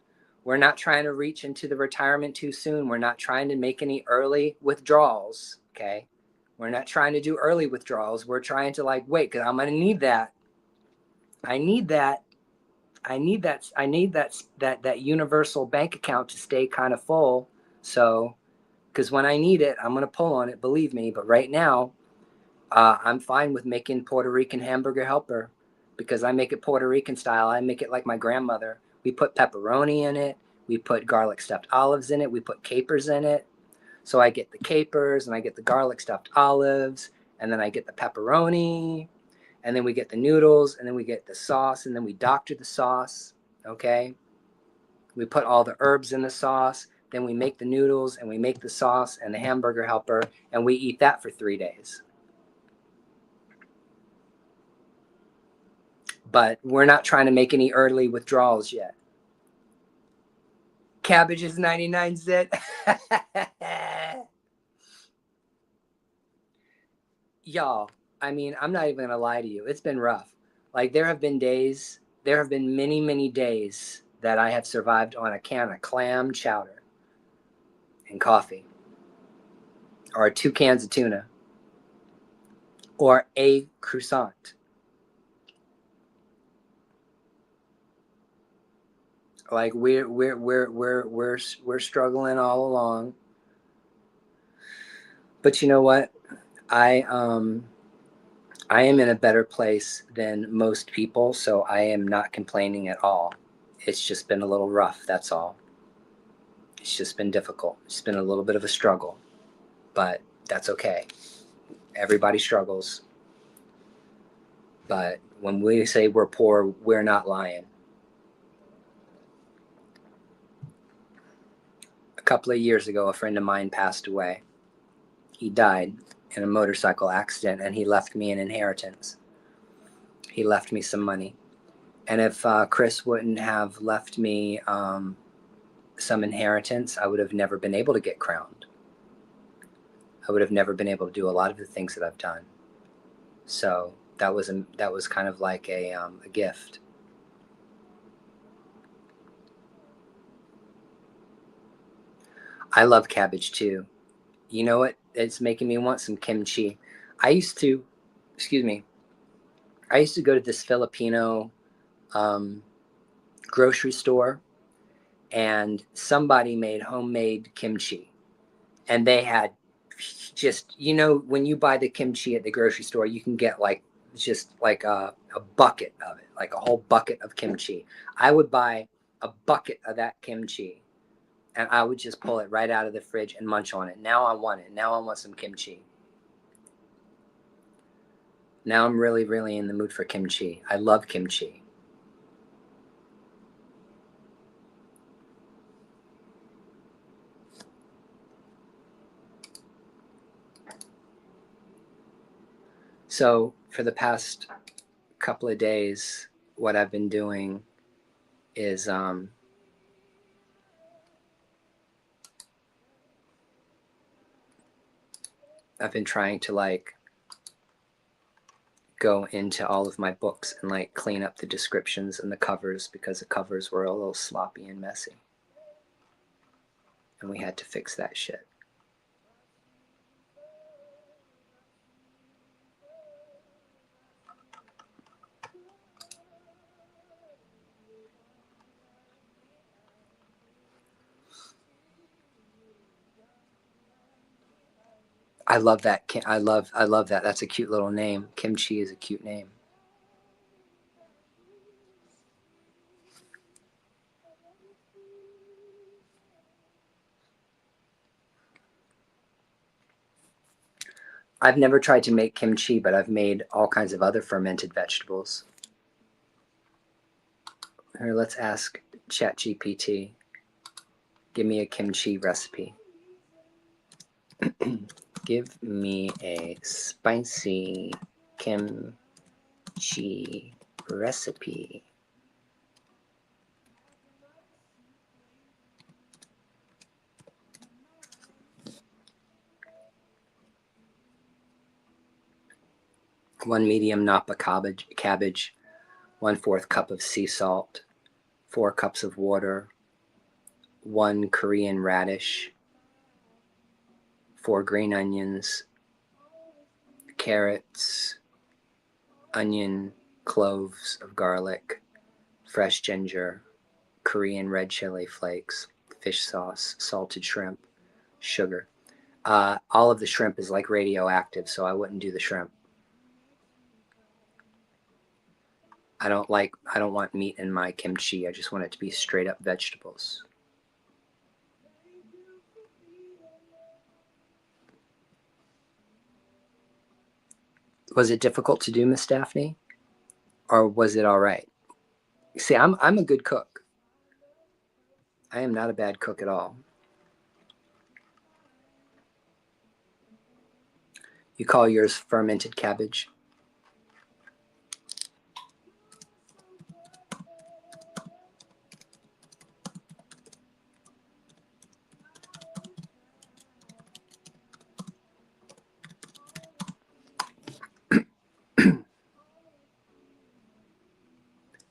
We're not trying to reach into the retirement too soon. We're not trying to make any early withdrawals. Okay. We're not trying to do early withdrawals. We're trying to like wait, because I'm going to need that. I need that. I need that universal bank account to stay kind of full. So, because when I need it, I'm gonna pull on it. Believe me. But right now, I'm fine with making Puerto Rican hamburger helper because I make it Puerto Rican style. I make it like my grandmother. We put pepperoni in it. We put garlic stuffed olives in it. We put capers in it. So I get the capers and I get the garlic stuffed olives, and then I get the pepperoni, and then we get the noodles, and then we get the sauce, and then we doctor the sauce. Okay. We put all the herbs in the sauce. Then we make the noodles and we make the sauce and the hamburger helper, and we eat that for 3 days. But we're not trying to make any early withdrawals yet. Cabbage is 99 cents. Y'all, I mean, I'm not even going to lie to you. It's been rough. Like, there have been many, many days that I have survived on a can of clam chowder and coffee, or 2 cans of tuna, or a croissant. Like, we're struggling all along. But you know what? I I am in a better place than most people, so I am not complaining at all. It's just been a little rough, that's all. It's just been difficult. It's been a little bit of a struggle, but that's okay. Everybody struggles. But when we say we're poor, we're not lying. A couple of years ago, a friend of mine passed away. He died in a motorcycle accident, and he left me an inheritance. He left me some money. And if Chris wouldn't have left me some inheritance, I would have never been able to get crowned. I would have never been able to do a lot of the things that I've done. So that was kind of like a gift. I love cabbage too. You know what? It's making me want some kimchi. I used to, excuse me, I used to go to this Filipino um, grocery store, and somebody made homemade kimchi. And they had just, when you buy the kimchi at the grocery store, you can get like just like a bucket of it, like a whole bucket of kimchi. I would buy a bucket of that kimchi, and I would just pull it right out of the fridge and munch on it. Now I want it. Now I want some kimchi. Now I'm really, really in the mood for kimchi. I love kimchi. So for the past couple of days, what I've been doing is I've been trying to like go into all of my books and like clean up the descriptions and the covers, because the covers were a little sloppy and messy. And we had to fix that shit. I love that. I love that. That's a cute little name. Kimchi is a cute name. I've never tried to make kimchi, but I've made all kinds of other fermented vegetables. Here, let's ask ChatGPT. Give me a kimchi recipe. Give me a spicy kimchi recipe. One medium Napa cabbage, 1/4 cup of sea salt, 4 cups of water, 1 Korean radish, 4 green onions, carrots, onion, cloves of garlic, fresh ginger, Korean red chili flakes, fish sauce, salted shrimp, sugar. All of the shrimp is like radioactive, so I wouldn't do the shrimp. I don't want meat in my kimchi. I just want it to be straight up vegetables. Was it difficult to do, Miss Daphne? Or was it all right? See, I'm a good cook. I am not a bad cook at all. You call yours fermented cabbage?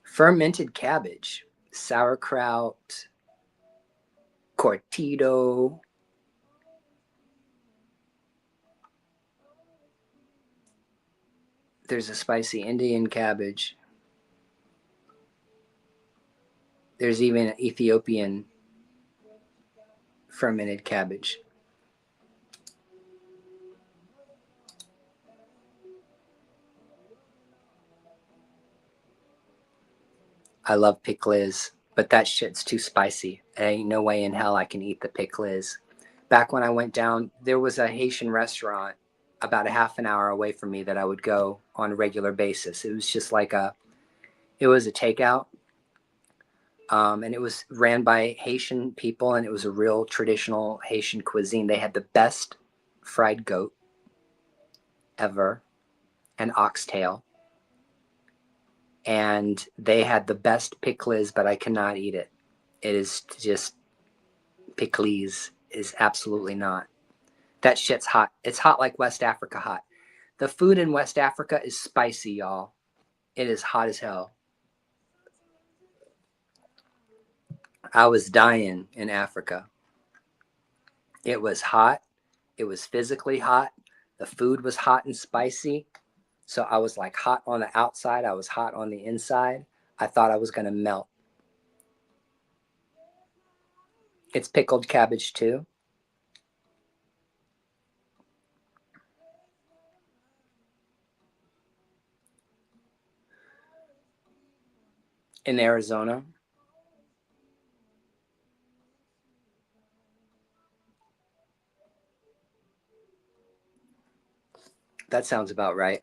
Fermented cabbage, sauerkraut, cortito. There's a spicy Indian cabbage. There's even an Ethiopian fermented cabbage. I love pickles, but that shit's too spicy. There ain't no way in hell I can eat the pickles. Back when I went down, there was a Haitian restaurant about a half an hour away from me that I would go on a regular basis. It was just like it was a takeout. And it was ran by Haitian people, and it was a real traditional Haitian cuisine. They had the best fried goat ever, and oxtail. And they had the best pickles, but I cannot eat it. It is just, pickles is absolutely not. That shit's hot. It's hot like West Africa hot. The food in West Africa is spicy, y'all. It is hot as hell. I was dying in Africa. It was hot. It was physically hot. The food was hot and spicy. So I was like hot on the outside. I was hot on the inside. I thought I was going to melt. It's pickled cabbage too. In Arizona. That sounds about right.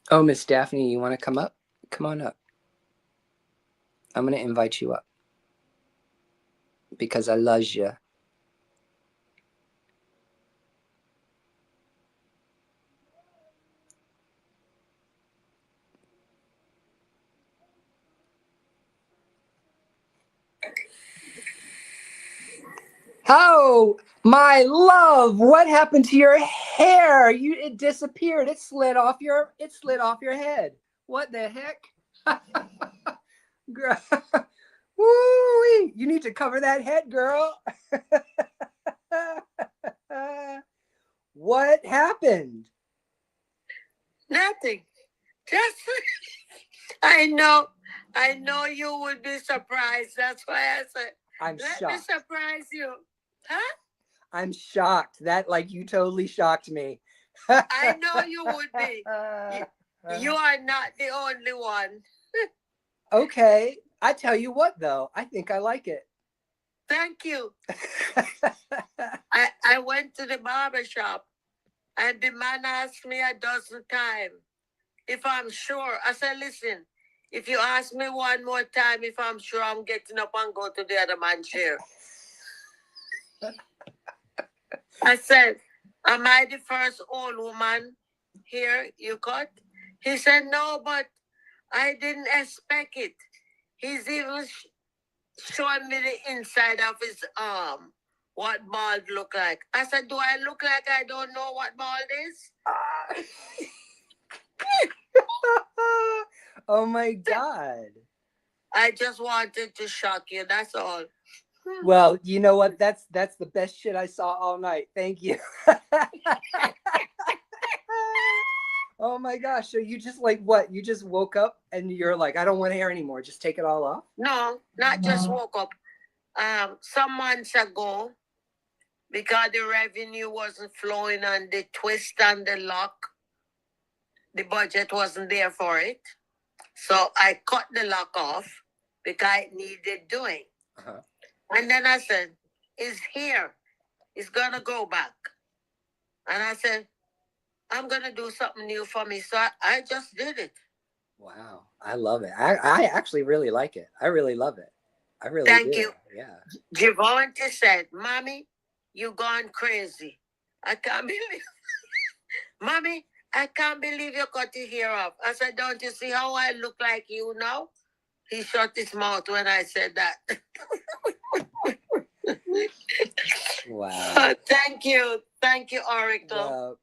Oh, Miss Daphne, you want to come up? Come on up. I'm going to invite you up because I love you. Oh, my love, what happened to your hair? It disappeared. It slid off your head. What the heck? Girl. Woo-wee. You need to cover that head, girl. What happened? Nothing. Just I know you would be surprised. That's why I said I'm let shocked. me surprise you. Huh? I'm shocked. That you totally shocked me. I know you would be. You are not the only one. Okay. I tell you what though, I think I like it. Thank you. I went to the barber shop and the man asked me a dozen times if I'm sure. I said, listen, if you ask me one more time if I'm sure, I'm getting up and go to the other man's chair. I said, am I the first old woman here you cut? He said, no, but I didn't expect it. He's even showing me the inside of his arm, what bald look like. I said, do I look like I don't know what bald is? Oh my God. I just wanted to shock you. That's all. Well, you know what? That's the best shit I saw all night. Thank you. Oh my gosh. So you just like what? You just woke up and you're like, I don't want hair anymore. Just take it all off? No, not just woke up. Some months ago, because the revenue wasn't flowing and the twist and the lock, the budget wasn't there for it. So I cut the lock off because it needed doing. Uh-huh. And then I said, it's here. It's going to go back. And I said, I'm going to do something new for me. So I just did it. Wow. I love it. I actually really like it. I really love it. I really Thank do. you. Yeah. Javonte said, Mommy, you gone crazy. I can't believe Mommy, I can't believe you cut your hair off. I said, don't you see how I look like you now? He shut his mouth when I said that. Wow. Thank you, Oracle.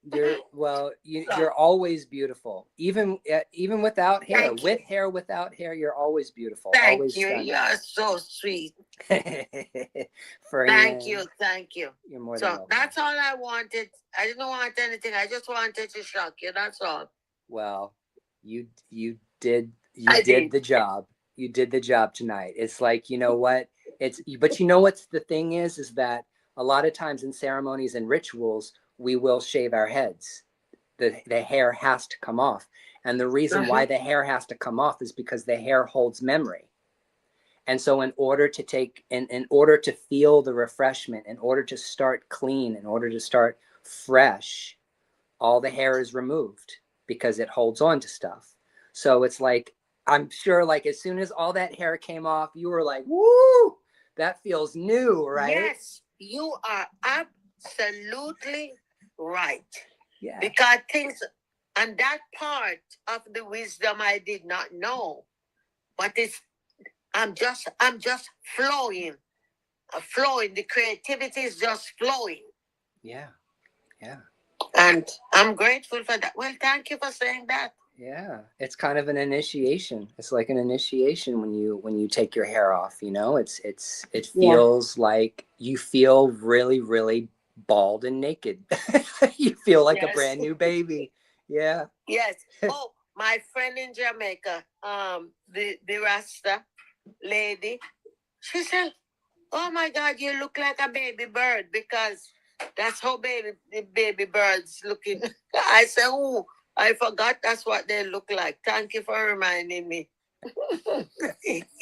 You're always beautiful. Even without hair. Thank With you. hair, without hair, you're always beautiful. Thank Always you. stunning. You're so sweet. Thank you. You're more than So welcome. that's all I wanted. I didn't want anything. I just wanted to shock you. That's all. Well, you did the job. You did the job tonight. It's like, you know what? But you know what's the thing is that a lot of times in ceremonies and rituals, we will shave our heads. The hair has to come off. And the reason why the hair has to come off is because the hair holds memory. And so in order to feel the refreshment, in order to start clean, in order to start fresh, all the hair is removed because it holds on to stuff. So it's like, I'm sure like as soon as all that hair came off, you were like, woo, that feels new, right? Yes, you are absolutely right. Yeah. Because things, and that part of the wisdom I did not know, but I'm just flowing. The creativity is just flowing. Yeah. Yeah. And I'm grateful for that. Well, thank you for saying that. Yeah, it's kind of an initiation. It's like an initiation when you take your hair off, you know? It feels like you feel really, really bald and naked. You feel like a brand new baby. Yeah. Yes. Oh, my friend in Jamaica, the Rasta lady, she said, oh my God, you look like a baby bird, because that's how the baby birds looking. I said, oh, I forgot that's what they look like. Thank you for reminding me. That's good.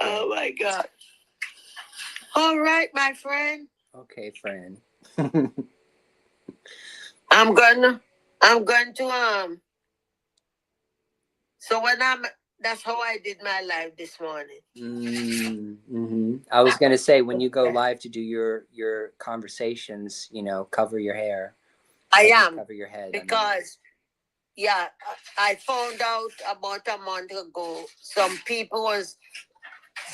Oh my God. All right, my friend. Okay, friend. I'm going to so that's how I did my live this morning. Mm-hmm. I was going to say, when you go live to do your conversations, you know, cover your hair. Cover your head. Because, yeah, I found out about a month ago, some people was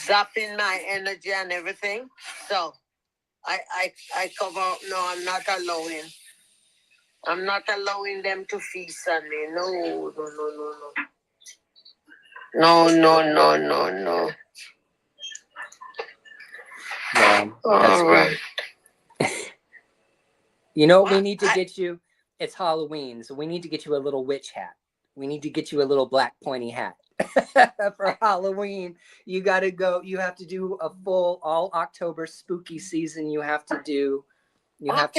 zapping my energy and everything. So I cover up. No, I'm not allowing them to feast on me. No. No. Yeah, that's right. You know what we need to get you? It's Halloween, so we need to get you a little witch hat. We need to get you a little black pointy hat for Halloween. You got to go. You have to do a full all October spooky season. You have to do. Because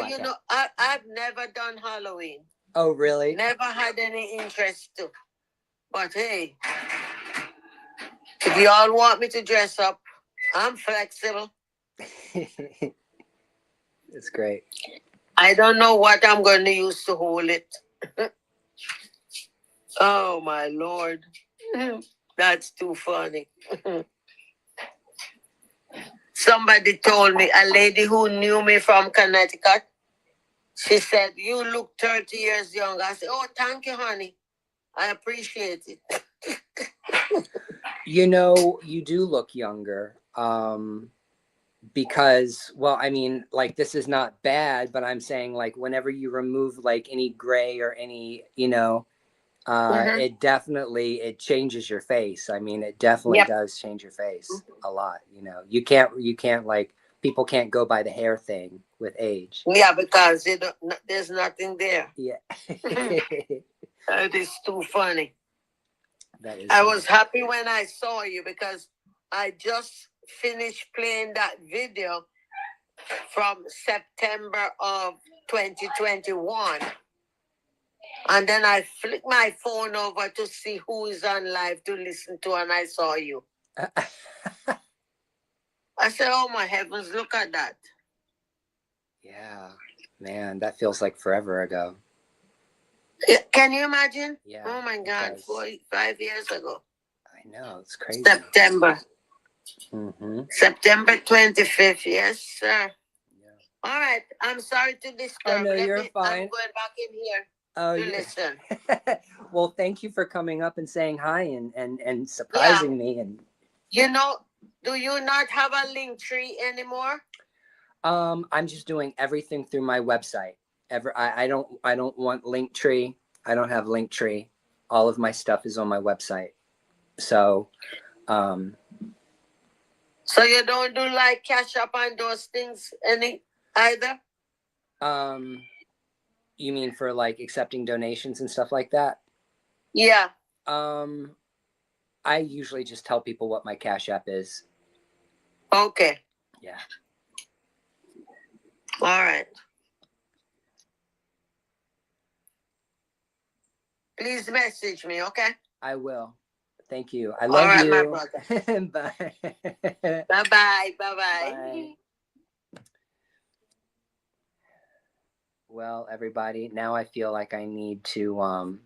you know, I've never done Halloween. Oh, really? Never had any interest to. But hey, if you all want me to dress up, I'm flexible. It's great. I don't know what I'm going to use to hold it. Oh, my Lord. That's too funny. Somebody told me, a lady who knew me from Connecticut, she said, you look 30 years young. I said, oh, thank you, honey. I appreciate it. You know, you do look younger. Because, well, I mean, like, this is not bad, but I'm saying, like, whenever you remove like any gray or any, you know, It definitely, it changes your face. I mean, it definitely Yep. does change your face a lot. You know, you can't like, people can't go by the hair thing with age. Yeah, because there's nothing there. Yeah. It is too funny. That is. I was happy when I saw you because I just finished playing that video from September of 2021. And then I flicked my phone over to see who is on live to listen to, and I saw you. I said, oh my heavens, look at that. Yeah, man, that feels like forever ago. Can you imagine? Yeah. Oh my God, 5 years ago. I know, it's crazy. September. Mm-hmm. September 25th, yes, sir. Yeah. All right, I'm sorry to disturb. Oh, no, you're fine. I'm going back in here to listen. Well, thank you for coming up and saying hi and surprising me. And you know, do you not have a link tree anymore? I'm just doing everything through my website. I don't want Linktree. I don't have Linktree. All of my stuff is on my website. So so you don't do like Cash App and those things any either? You mean for like accepting donations and stuff like that? Yeah. I usually just tell people what my Cash App is. Okay. Yeah. All right. Please message me, okay? I will. Thank you. I love you. My brother. Bye. Bye-bye. Bye-bye. Bye. Well, everybody, now I feel like I need to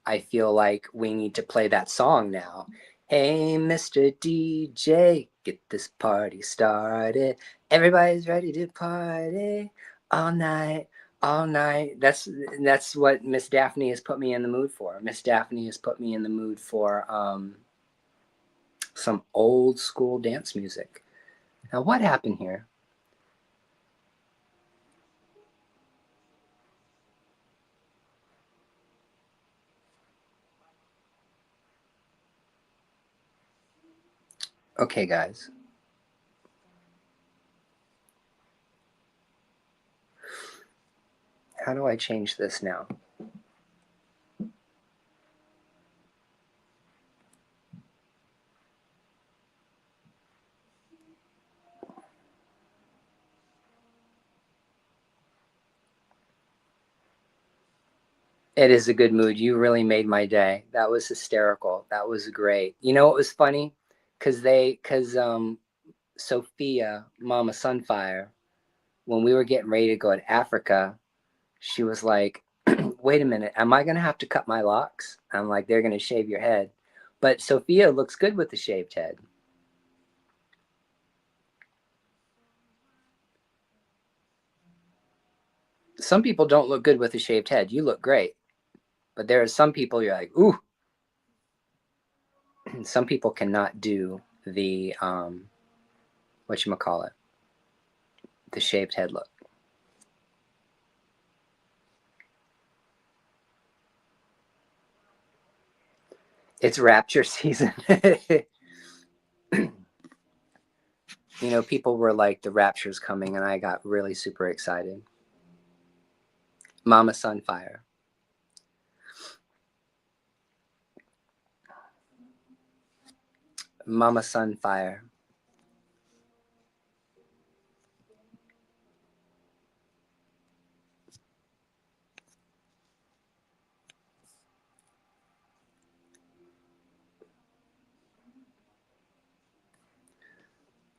I feel like we need to play that song now. Hey, Mr. DJ, get this party started. Everybody's ready to party all night, all night. That's what Miss Daphne has put me in the mood for. Miss Daphne has put me in the mood for some old school dance music. Now, what happened here? Okay, guys. How do I change this now? It is a good mood. You really made my day. That was hysterical. That was great. You know, it was funny because Sophia, Mama Sunfire, when we were getting ready to go to Africa, she was like, wait a minute, am I going to have to cut my locks? I'm like, they're going to shave your head. But Sophia looks good with the shaved head. Some people don't look good with a shaved head. You look great. But there are some people you're like, ooh. Some people cannot do the, whatchamacallit, the shaved head look. It's rapture season. You know, people were like, the rapture's coming, and I got really super excited. Mama Sunfire. Mama Sunfire.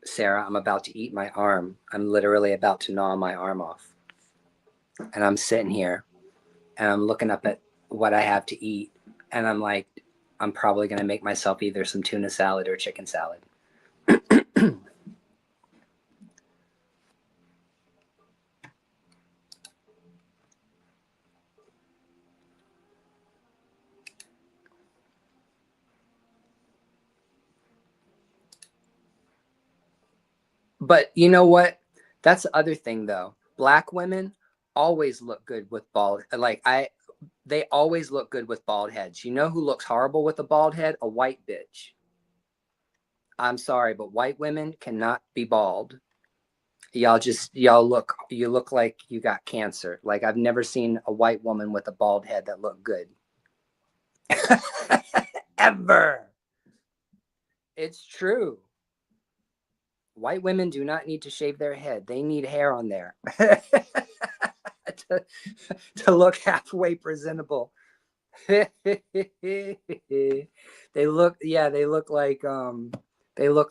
Sarah, I'm about to eat my arm. I'm literally about to gnaw my arm off. And I'm sitting here, and I'm looking up at what I have to eat, and I'm like, I'm probably going to make myself either some tuna salad or chicken salad. But you know what? That's the other thing, though. Black women always look good with bald. Like they always look good with bald heads. You know who looks horrible with a bald head? A white bitch. I'm sorry, but white women cannot be bald. You look like you got cancer. Like, I've never seen a white woman with a bald head that looked good. Ever. It's true. White women do not need to shave their head. They need hair on there to look halfway presentable. They look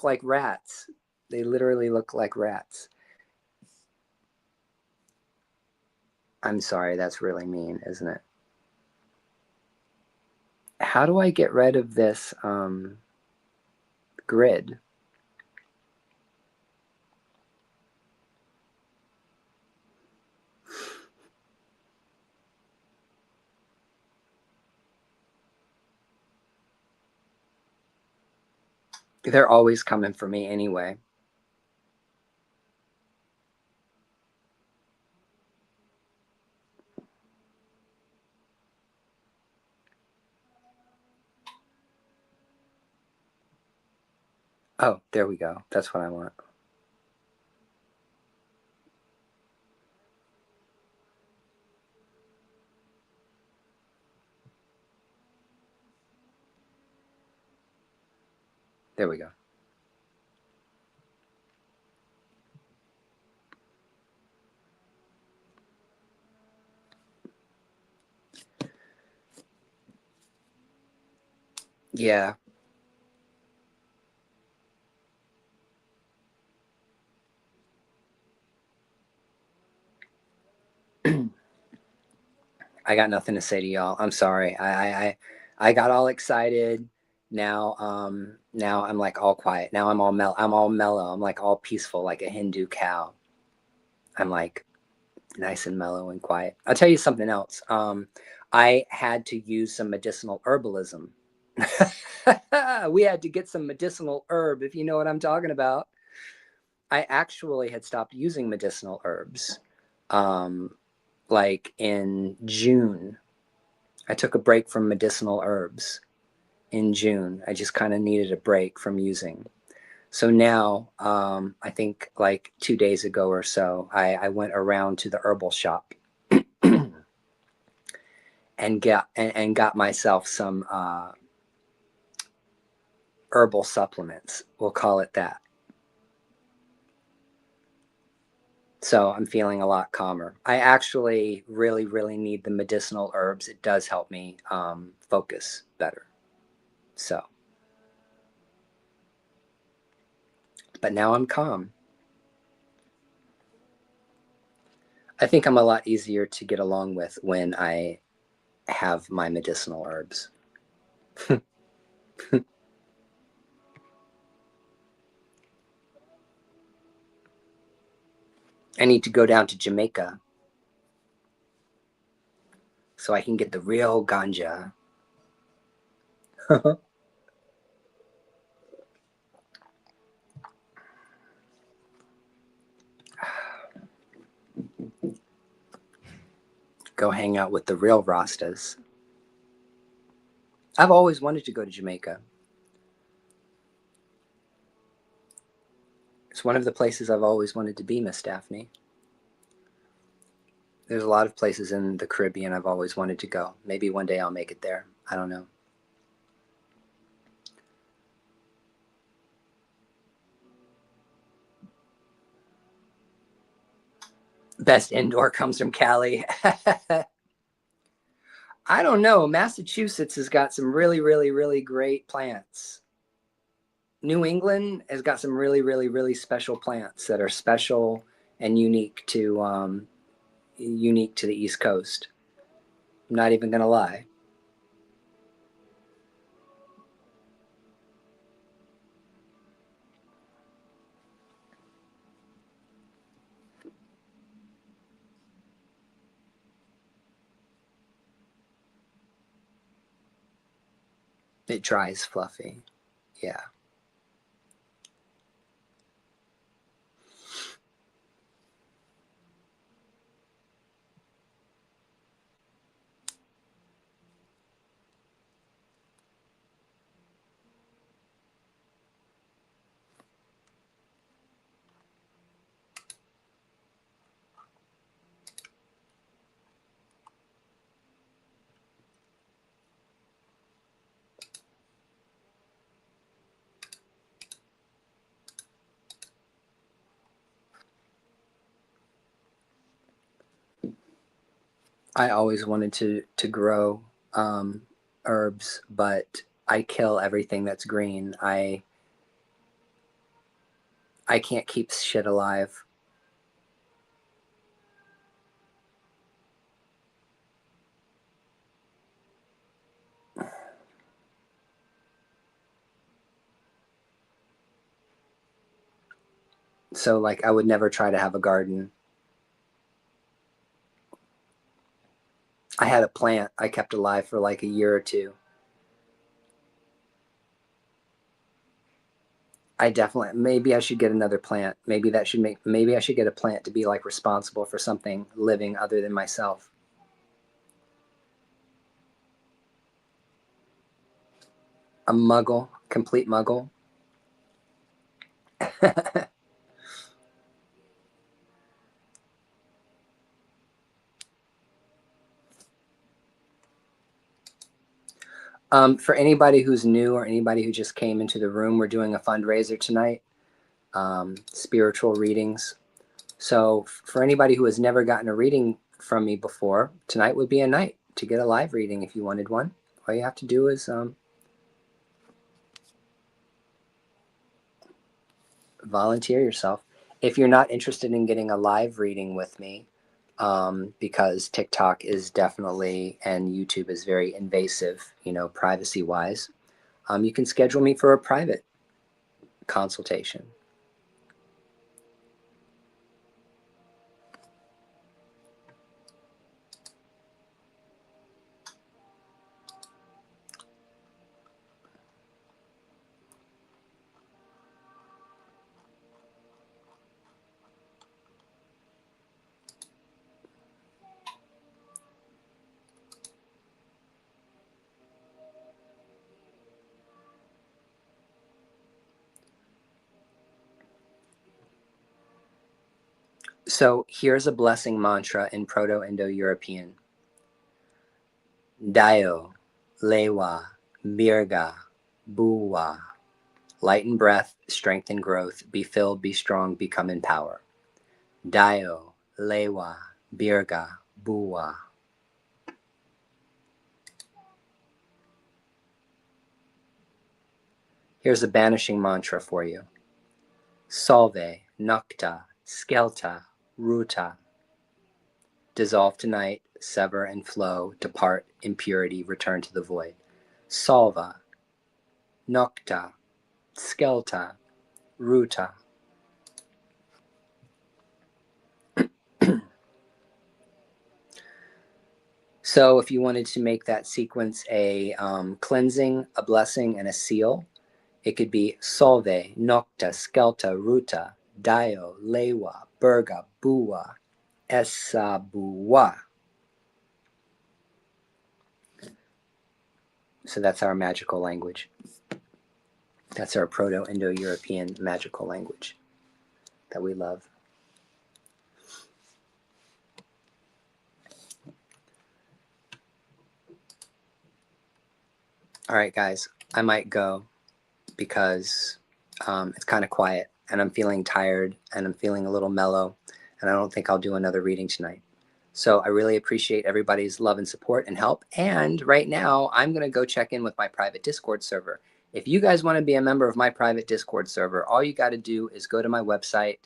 like rats. They literally look like rats. I'm sorry, that's really mean, isn't it? How do I get rid of this grid? They're always coming for me anyway. Oh, there we go. That's what I want. There we go. Yeah. I got nothing to say to y'all. I'm sorry. I got all excited. Now I'm like all quiet. Now I'm all mellow. I'm like all peaceful like a Hindu cow. I'm like nice and mellow and quiet. I'll tell you something else. I had to use some medicinal herbalism. We had to get some medicinal herb, if you know what I'm talking about. I actually had stopped using medicinal herbs. Like in June. I took a break from medicinal herbs in June. I just kind of needed a break from using. So now, I think like 2 days ago or so, I went around to the herbal shop and got myself some herbal supplements. We'll call it that. So I'm feeling a lot calmer. I actually really, really need the medicinal herbs. It does help me focus better. So, but now I'm calm. I think I'm a lot easier to get along with when I have my medicinal herbs. I need to go down to Jamaica so I can get the real ganja. Go hang out with the real Rastas. I've always wanted to go to Jamaica. It's one of the places I've always wanted to be, Miss Daphne. There's a lot of places in the Caribbean I've always wanted to go. Maybe one day I'll make it there. I don't know. Best indoor comes from Cali. I don't know. Massachusetts has got some really, really, really great plants. New England has got some really, really, really special plants that are special and unique to the East Coast. I'm not even gonna lie. It dries fluffy. Yeah. I always wanted to grow herbs, but I kill everything that's green. I can't keep shit alive. So like I would never try to have a garden. I had a plant I kept alive for like a year or two. I definitely, maybe I should get another plant. Maybe I should get a plant to be like responsible for something living other than myself. A muggle, complete muggle. For anybody who's new or anybody who just came into the room, we're doing a fundraiser tonight, spiritual readings. So for anybody who has never gotten a reading from me before, tonight would be a night to get a live reading if you wanted one. All you have to do is volunteer yourself. If you're not interested in getting a live reading with me, because TikTok is definitely and YouTube is very invasive, privacy wise, you can schedule me for a private consultation. So here's a blessing mantra in Proto-Indo-European. Dayo, Lewa, Birga, Buwa. Light and breath, strength and growth. Be filled, be strong, become in power. Dayo, Lewa, Birga, Buwa. Here's a banishing mantra for you. Salve, Nocta, Skelta, Ruta. Dissolve tonight, sever and flow, depart impurity, return to the void. Salva, Nocta, Skelta, Ruta. So if you wanted to make that sequence a cleansing, a blessing, and a seal, it could be Salve, Nocta, Skelta, Ruta, Dayo, Lewa, Burga, Buwa, Essa Buwa. So that's our magical language. That's our Proto-Indo-European magical language that we love. All right, guys, I might go because it's kind of quiet and I'm feeling tired and I'm feeling a little mellow and I don't think I'll do another reading tonight. So I really appreciate everybody's love and support and help. And right now I'm going to go check in with my private Discord server. If you guys want to be a member of my private Discord server, all you got to do is go to my website,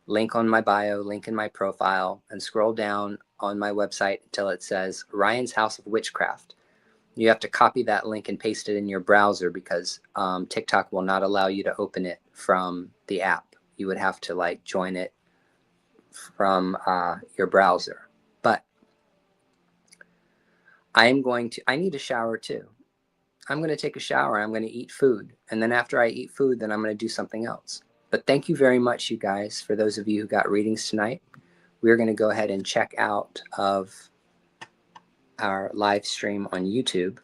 link on my bio, link in my profile, and scroll down on my website until it says Ryan's House of Witchcraft. You have to copy that link and paste it in your browser because TikTok will not allow you to open it from the app. You would have to like join it from your browser. But I need a shower too. I'm going to take a shower. I'm going to eat food. And then after I eat food, then I'm going to do something else. But thank you very much, you guys, for those of you who got readings tonight. We're going to go ahead and check out of our live stream on YouTube.